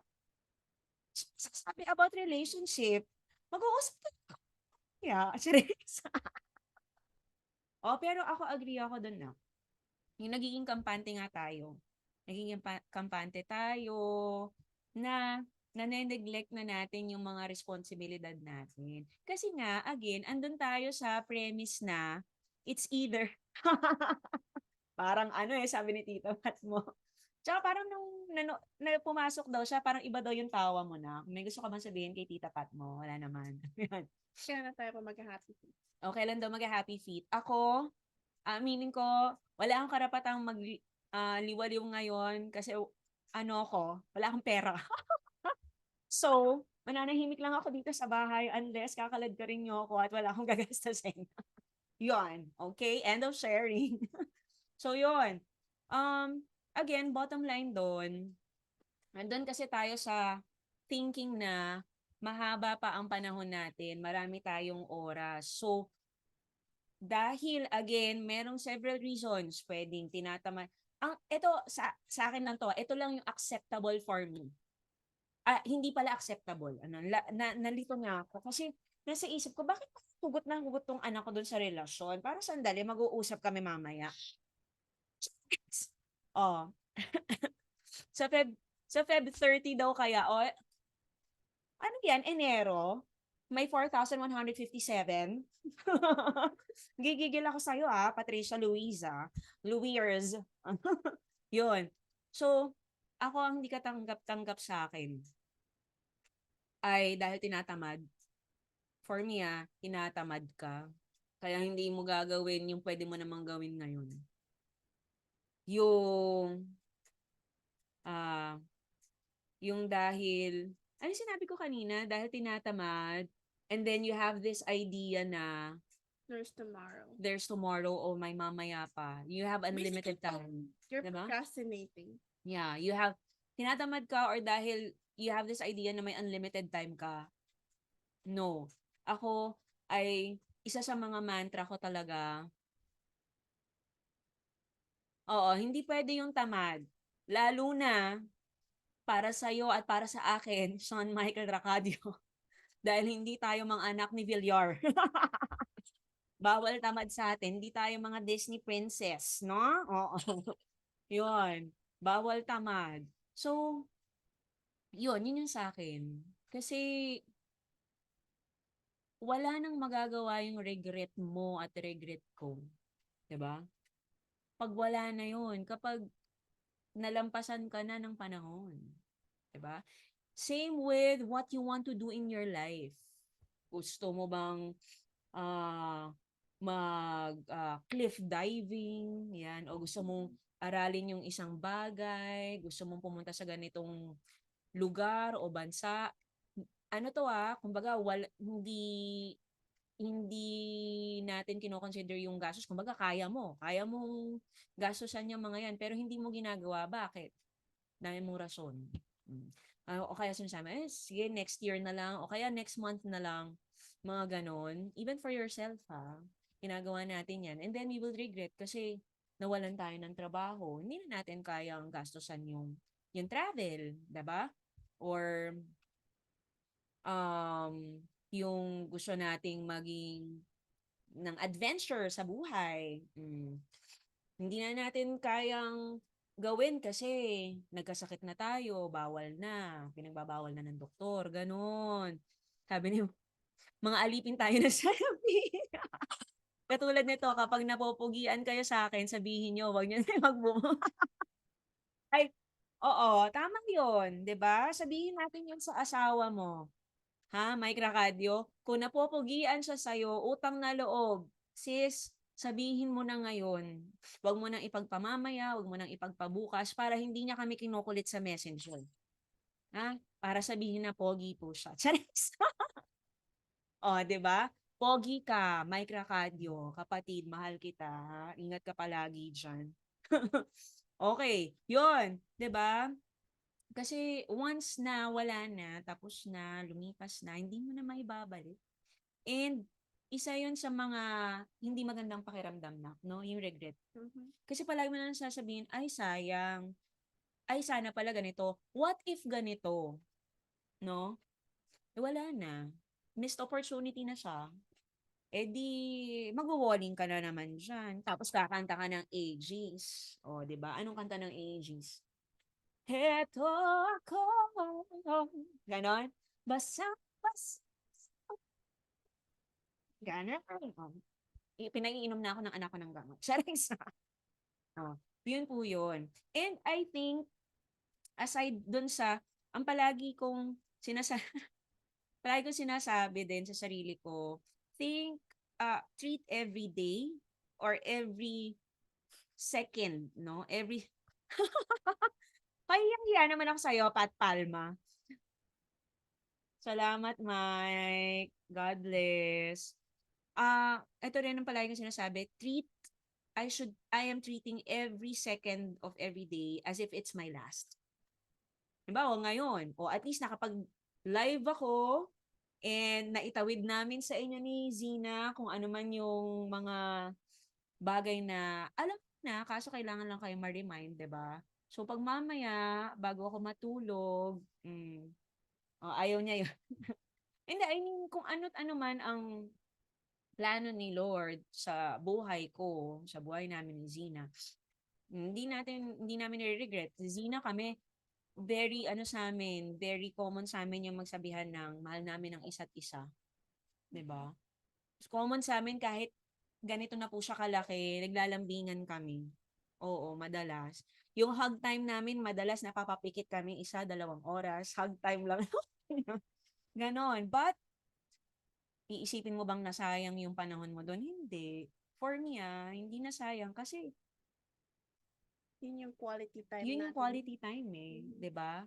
Sabi about relationship, mag-uusap tayo. Yeah, serious. Oh, pero ako agree ako dun na. Yung nagiging kampante nga tayo. Nagiging kampante tayo na nane-neglect na natin yung mga responsibilidad natin. Kasi nga, again, andun tayo sa premise na it's either parang ano sabi ni Tito Pat mo. Tsaka parang na pumasok daw siya, parang iba daw yung tawa mo na. May gusto ka bang sabihin kay Tita Pat mo? Wala naman. Yan. Kaya na tayo pa mag-happy. Okay lang daw mag-happy feet. Ako, aminin ko, wala akong karapatang liwaliw ngayon kasi wala akong pera. So, mananahimik lang ako dito sa bahay unless kakalad ka rin niyo ako at wala akong gagastasin. Yon, okay? End of sharing. So, yon. Again, bottom line doon, nandun kasi tayo sa thinking na mahaba pa ang panahon natin, marami tayong oras. So, dahil again, merong several reasons pwedeng tinatamad. Ito sa akin lang to, ito lang yung acceptable for me. Hindi pala acceptable. Nalito na ako kasi nasa isip ko, bakit hugot na hugot tong anak ko dun sa relasyon? Para sandali, mag-uusap kami mamaya. Oh. sa Feb 30 daw kaya, ano yan, Enero? May 4,157. Gigigil ako sa'yo Patricia Luisa. Luiers. Yun. So, ako ang hindi ka tanggap sa akin ay dahil tinatamad. For me tinatamad ka. Kaya hindi mo gagawin yung pwede mo namang gawin ngayon. Yung dahil, ano sinabi ko kanina? Dahil tinatamad, and then you have this idea na There's tomorrow. oh may mamaya pa. You have unlimited time. You're Diba? procrastinating. Yeah, tinatamad ka or dahil you have this idea na may unlimited time ka. No. Ako ay, isa sa mga mantra ko talaga, hindi pwede yung tamad. Lalo na, para sa'yo at para sa akin, Sean Michael Racadio. Dahil hindi tayo mga anak ni Villar. Bawal tamad sa atin. Hindi tayo mga Disney princess, no? Oo. Yun. Bawal tamad. So, yun yung sa akin. Kasi, wala nang magagawa yung regret mo at regret ko. 'Di ba? Pag wala na yun, kapag nalampasan ka na ng panahon. 'Di ba? Same with what you want to do in your life. Gusto mo bang cliff diving, yan, o gusto mong aralin yung isang bagay, gusto mong pumunta sa ganitong lugar o bansa. Ano to kumbaga hindi natin kino-consider yung gastos. Kumbaga kaya mong gastusan yung mga yan, pero hindi mo ginagawa. Bakit? Dahil mong rason. O kaya sinasabi, sige, next year na lang, o kaya next month na lang, mga ganon. Even for yourself, ginagawa natin yan. And then we will regret kasi nawalan tayo ng trabaho. Hindi na natin kayang gastusan yung travel, diba? Or yung gusto nating maging ng adventure sa buhay. Hindi na natin kayang gawin kasi nagkasakit na tayo, bawal na, pinagbabawal na ng doktor, ganon. Sabi niyo, mga alipin tayo na salapi. Katulad nito, kapag napopogian kayo sa akin, sabihin niyo, wag niyo na ay, oo, tama 'yun, 'di ba? Sabihin natin 'yun sa asawa mo, ha, Mike Racadio, kung napopogian siya sa'yo, utang na loob, sis, sabihin mo na ngayon. Wag mo nang ipagpamamaya, wag mo nang ipagpabukas para hindi niya kami kinukulit sa Messenger, ha? Para sabihin na pogi po siya. Charis! Oh, 'di ba? Pogi ka, Mike Racadio, kapatid, mahal kita, ha? Ingat ka palagi diyan. Okay, 'yun, 'di ba? Kasi once na wala na, tapos na, lumipas na, hindi mo na maibabalik. And isa 'yun sa mga hindi magandang pakiramdam na, 'no, yung regret. Mhm. Kasi palagi mo na lang sasabihin, "Ay sayang, ay sana pala ganito, what if ganito?" 'No? Eh, wala na, missed opportunity na siya. Eh, di magwo-walling ka na naman diyan, tapos kakanta ka ng AGs. Oh, 'di ba? Anong kanta ng AGs? Heto ako, gano'n? Basang-basa, gano'n. Oh, pinaiinom na ako ng anak ko ng gamot. Charis! Oh, yun po yun. And I think, aside dun sa ang palagi kong sinasabi din sa sarili ko, think, treat every day or every second, 'no? Pahiya-hiya naman ako sa'yo, Pat Palma. Salamat, Mike. God bless. Ito rin ang palagi kong sinasabi, I am treating every second of every day as if it's my last. Halimbawa ngayon, o at least nakapag-live ako and naitawid namin sa inyo ni Zina kung ano man yung mga bagay na alam ko na, kaso kailangan lang kayo ma-remind, 'di ba? So pag mamaya bago ako matulog, ayaw niya 'yun. Hindi, I mean kung ano't ano man ang plano ni Lord sa buhay ko, sa buhay namin ni Zina, hindi namin nire-regret. Si Zina kami, very ano sa'min, very common sa'min yung magsabihan ng mahal namin ang isa't isa, 'di ba? Common sa'min kahit ganito na po siya kalaki, naglalambingan kami. Oo, madalas. Yung hug time namin madalas napapapikit kami 1, 2 oras, hug time lang. Gano'n. But iisipin mo bang nasayang yung panahon mo dun? Hindi. For me, hindi nasayang kasi Yun yung quality time yun yung natin. quality time eh, Mhm. 'di ba?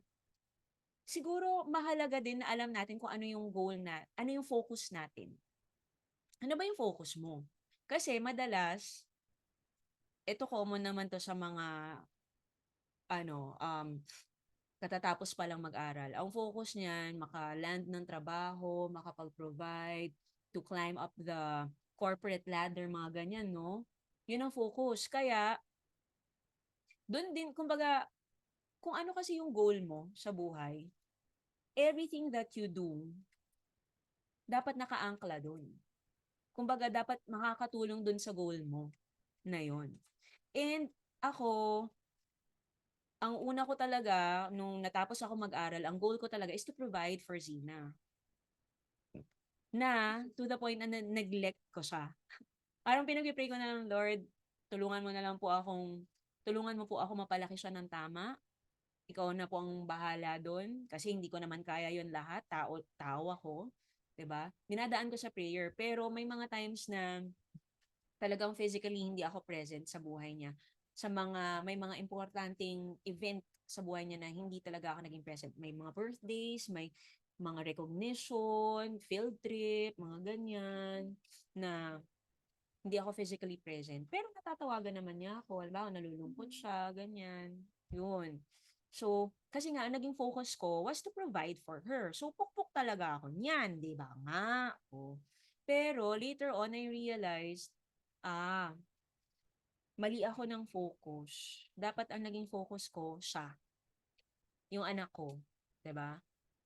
Siguro mahalaga din na alam natin kung ano yung goal ano yung focus natin. Ano ba yung focus mo? Kasi madalas, ito common naman to sa mga ano, katatapos pa lang mag-aral. Ang focus niyan, maka-land ng trabaho, makapag-provide, to climb up the corporate ladder, mga ganyan, no? Yun ang focus. Kaya, doon din, kumbaga, kung ano kasi yung goal mo sa buhay, everything that you do, dapat nakaangkla doon. Kumbaga, dapat makakatulong doon sa goal mo na yon. And ako, ang una ko talaga, nung natapos ako mag-aral, ang goal ko talaga is to provide for Zina. Na, to the point na neglect ko siya. Parang pinag-pray ko na lang, Lord, tulungan mo na lang po tulungan mo po ako mapalaki siya ng tama. Ikaw na po ang bahala doon kasi hindi ko naman kaya yon lahat. Tao ako. 'Di ba? Dinadaan ko sa prayer. Pero may mga times na talagang physically hindi ako present sa buhay niya. May mga importanteng event sa buhay niya na hindi talaga ako naging present. May mga birthdays, may mga recognition, field trip, mga ganyan, na hindi ako physically present. Pero natatawagan naman niya ako. Halimbawa, nalulungkot Mhm. siya, ganyan. Yun. So, kasi nga, ang naging focus ko was to provide for her. So, pukpok talaga ako niyan, di ba nga? Oh. Pero, later on, I realized, ah, mali ako ng focus. Dapat ang naging focus ko, siya. Yung anak ko. 'Di ba?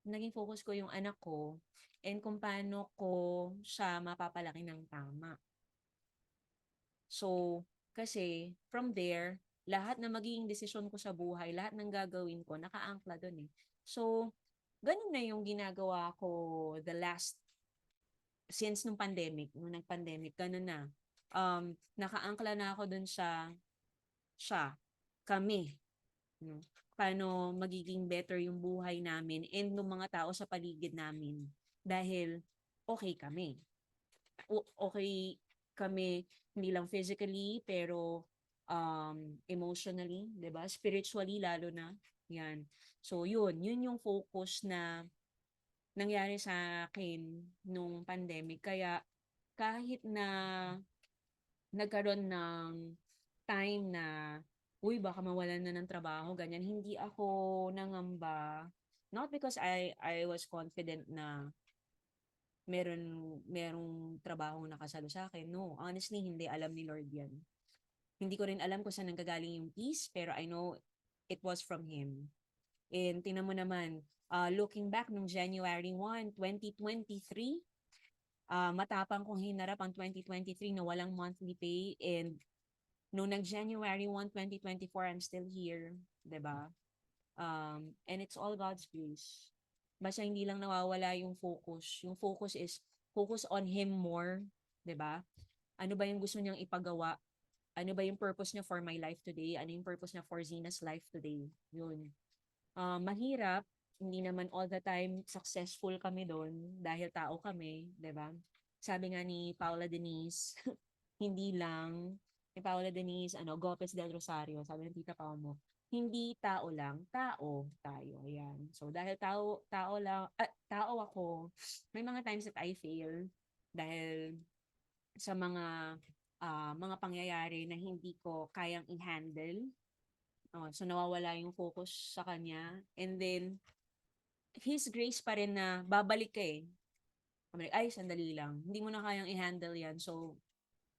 Naging focus ko yung anak ko and kung paano ko siya mapapalaki ng tama. So, kasi from there, lahat na magiging desisyon ko sa buhay, lahat ng gagawin ko, nakaangkla dun eh. So, ganun na yung ginagawa ko since nung pandemic, nung nag-pandemic, ganun na. nakaangkla na ako dun sa siya, kami. No? Paano magiging better yung buhay namin and ng mga tao sa paligid namin. Dahil okay kami. Okay kami hindi lang physically pero emotionally, 'di ba? Spiritually lalo na. Yan. So yun yung focus na nangyari sa akin nung pandemic. Kaya kahit na nagkaroon ng time na, uy, baka mawalan na ng trabaho, ganyan, hindi ako nangamba. Not because I was confident na merong trabaho nakasalo sa akin. No, honestly, hindi alam ni Lord yan. Hindi ko rin alam kung saan nanggagaling yung peace, pero I know it was from Him. And tinan mo naman, looking back nung January 1, 2023, matapang kong hinarap ang 2023 na walang monthly pay and nung nag-January 1, 2024, I'm still here, 'di ba? And it's all God's grace. Basta hindi lang nawawala yung focus. Yung focus is focus on Him more, 'di ba? Ano ba yung gusto niyang ipagawa? Ano ba yung purpose niya for my life today? Ano yung purpose niya for Zina's life today? Yun. Mahirap, hindi naman all the time successful kami doon dahil tao kami, 'di ba? Sabi nga ni Paula Denise, hindi lang ni Paula Denise, Gopez del Rosario, sabi ng tita Pao mo, hindi tao lang, tao tayo. Ayan. So dahil tao lang, tao ako, may mga times that I fail dahil sa mga pangyayari na hindi ko kayang i-handle. So nawawala yung focus sa kanya. And then, His grace pa rin na babalik ka eh. Ay, sandali lang. Hindi mo na kayang i-handle yan. So,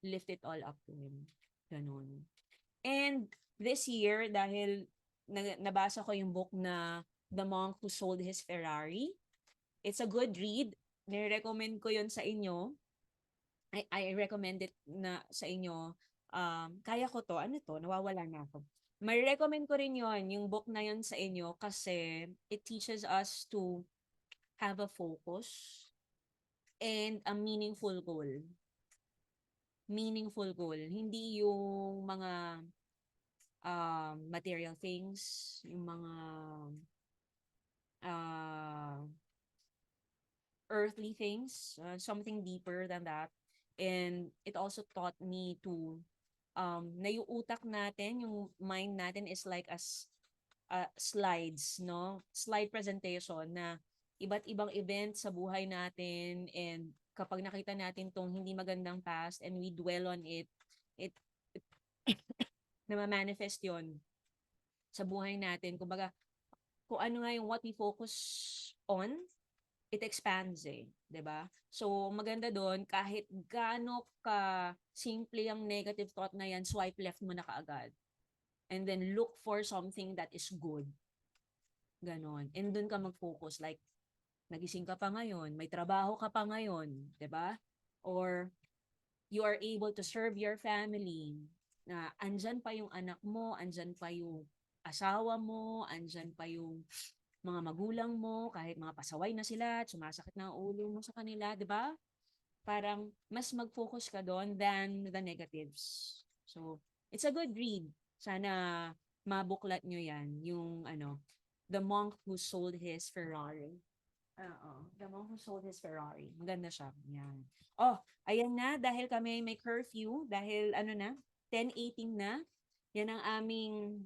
lift it all up to Him. Ganon. And this year, dahil nabasa ko yung book na The Monk Who Sold His Ferrari, it's a good read. Nire-recommend ko yun sa inyo. I recommend it na sa inyo. Kaya ko to. Ano to? Nawawala na ako. May recommend ko rin yon yung book na yon sa inyo kasi it teaches us to have a focus and a meaningful goal. Meaningful goal. Hindi yung mga material things, yung mga uh, earthly things, something deeper than that. And it also taught me to na yung utak natin, yung mind natin is like slides, no? Slide presentation na iba't ibang event sa buhay natin and kapag nakita natin tong hindi magandang past and we dwell on it, it na-manifest yon sa buhay natin. Kumbaga, kung ano nga yung what we focus on, it expands eh, 'di ba? So maganda doon kahit gaano ka simple ang negative thought na yan, swipe left mo na kaagad. And then look for something that is good. Ganon. And doon ka mag-focus like nagising ka pa ngayon, may trabaho ka pa ngayon, 'di ba? Or you are able to serve your family. Na andyan pa yung anak mo, andyan pa yung asawa mo, andyan pa yung mga magulang mo, kahit mga pasaway na sila, sumasakit na ang ulo mo sa kanila, di ba? Parang mas mag-focus ka doon than the negatives. So, it's a good read. Sana mabuklat nyo yan, yung The Monk Who Sold His Ferrari. The Monk Who Sold His Ferrari. Maganda siya. Yan. Oh, ayan na, dahil kami may curfew, dahil 10:18 na. Yan ang aming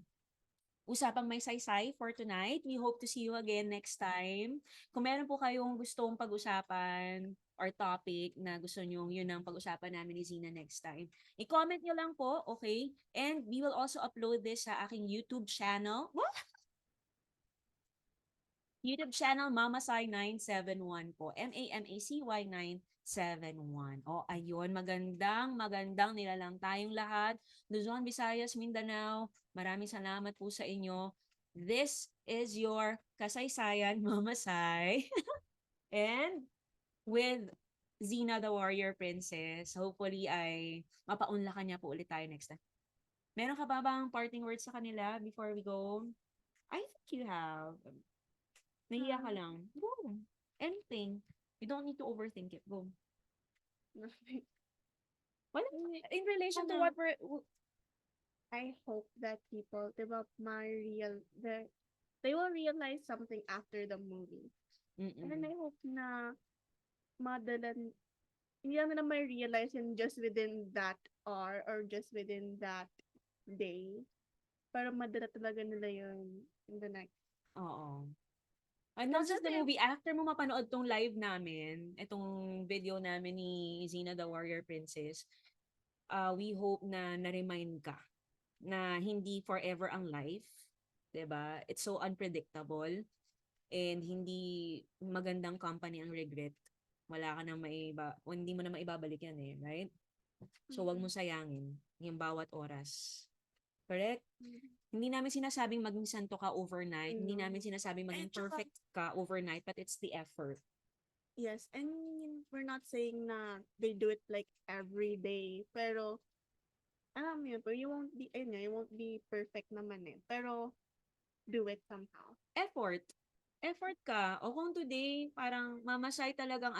usapang may saysay for tonight. We hope to see you again next time. Kung meron po kayong gustong pag-usapan or topic na gusto nyo, yun ang pag-usapan namin ni Zina next time. I-comment nyo lang po, okay? And we will also upload this sa aking YouTube channel. What? YouTube channel, Mamasay 971 po. MAMACY 971. O, ayun, magandang nilalang tayong lahat. Luzon, Visayas, Mindanao, maraming salamat po sa inyo. This is your kasaysayan, Mamasay. And with Zina the Warrior Princess, hopefully ay mapaunlakan niya po ulit tayo next time. Meron ka ba bang parting words sa kanila before we go? I think you have. Nahiya ka lang. Go. Anything. You don't need to overthink it. Go. Wala, in relation to Ano, what we're, I hope that people, di ba, they will realize something after the movie. And mm-mm. I hope na madalan, hindi lang nila may realize yun just within that hour or just within that day. Para madala talaga nila yun in the next. Oo. And not just the Kasi, movie, after mo mapanood tong live namin, itong video namin ni Zina the Warrior Princess, we hope na na-remind ka na hindi forever ang life, 'di ba? It's so unpredictable and hindi magandang company ang regret. Wala ka nang hindi mo na maibabalik yan eh, right? So wag mo sayangin yung bawat oras. Correct? Hindi namin sinasabing maging santo ka overnight. Hindi namin sinasabing maging perfect ka overnight, but it's the effort. yes, and we're not saying na they do it like every day, pero alam mo yun, pero you won't be perfect naman eh. Pero, do it somehow. Effort. Effort ka. O kung today, parang mamasay talagang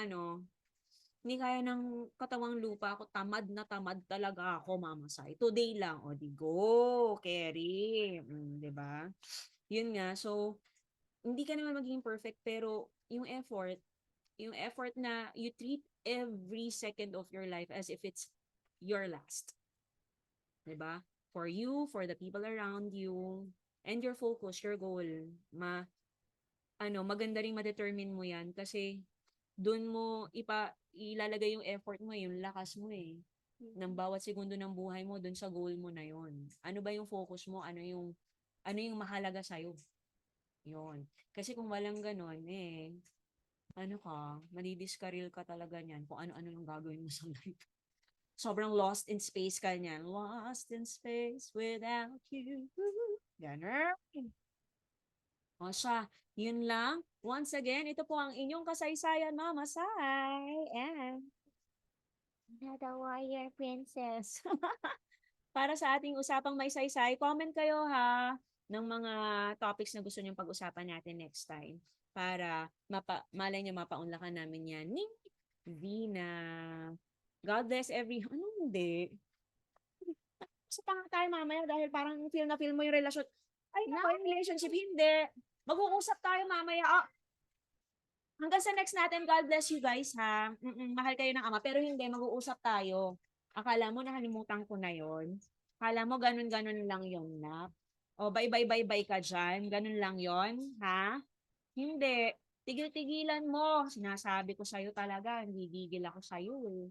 hindi kaya ng katawang lupa ako, tamad na tamad talaga ako mamasay. Today lang, o di go, carry. 'Di ba? Yun nga, so, hindi ka naman magiging perfect, pero yung effort na you treat every second of your life as if it's your last. 'Di ba? For you, for the people around you, and your focus, your goal, maganda ring ma-determine mo 'yan kasi doon mo ilalagay yung effort mo, yung lakas mo eh. Ng bawat segundo ng buhay mo doon sa goal mo na 'yon. Ano ba yung focus mo? Ano yung mahalaga sa 'Yon. Kasi kung walang gano'n madidiskaril ka talaga niyan kung ano-ano yung gagawin mo sa life. Sobrang lost in space ka niyan. Lost in space without you. Ganun. O siya, yun lang. Once again, ito po ang inyong kasaysayan, Mama Sai. And the Warrior Princess. Para sa ating usapang may saysay, comment kayo ha ng mga topics na gusto niyong pag-usapan natin next time. Para malay niyo mapaunlakan namin yan ni Vina. God bless hindi? Sa tanga tayo mamaya dahil parang feel na feel mo yung relasyon. Ay, naku, yung relationship, hindi. Mag-uusap tayo mamaya. Hanggang sa next natin, God bless you guys, ha? Mahal kayo ng ama, pero hindi, mag-uusap tayo. Akala mo, nakalimutan ko na yon. Akala mo, ganun-ganun lang yon na. O, bye-bye-bye-bye ka dyan. Ganun lang yon, ha? Hindi. Tigil-tigilan mo. Sinasabi ko sa'yo talaga, hindi gigil ako sa'yo, eh.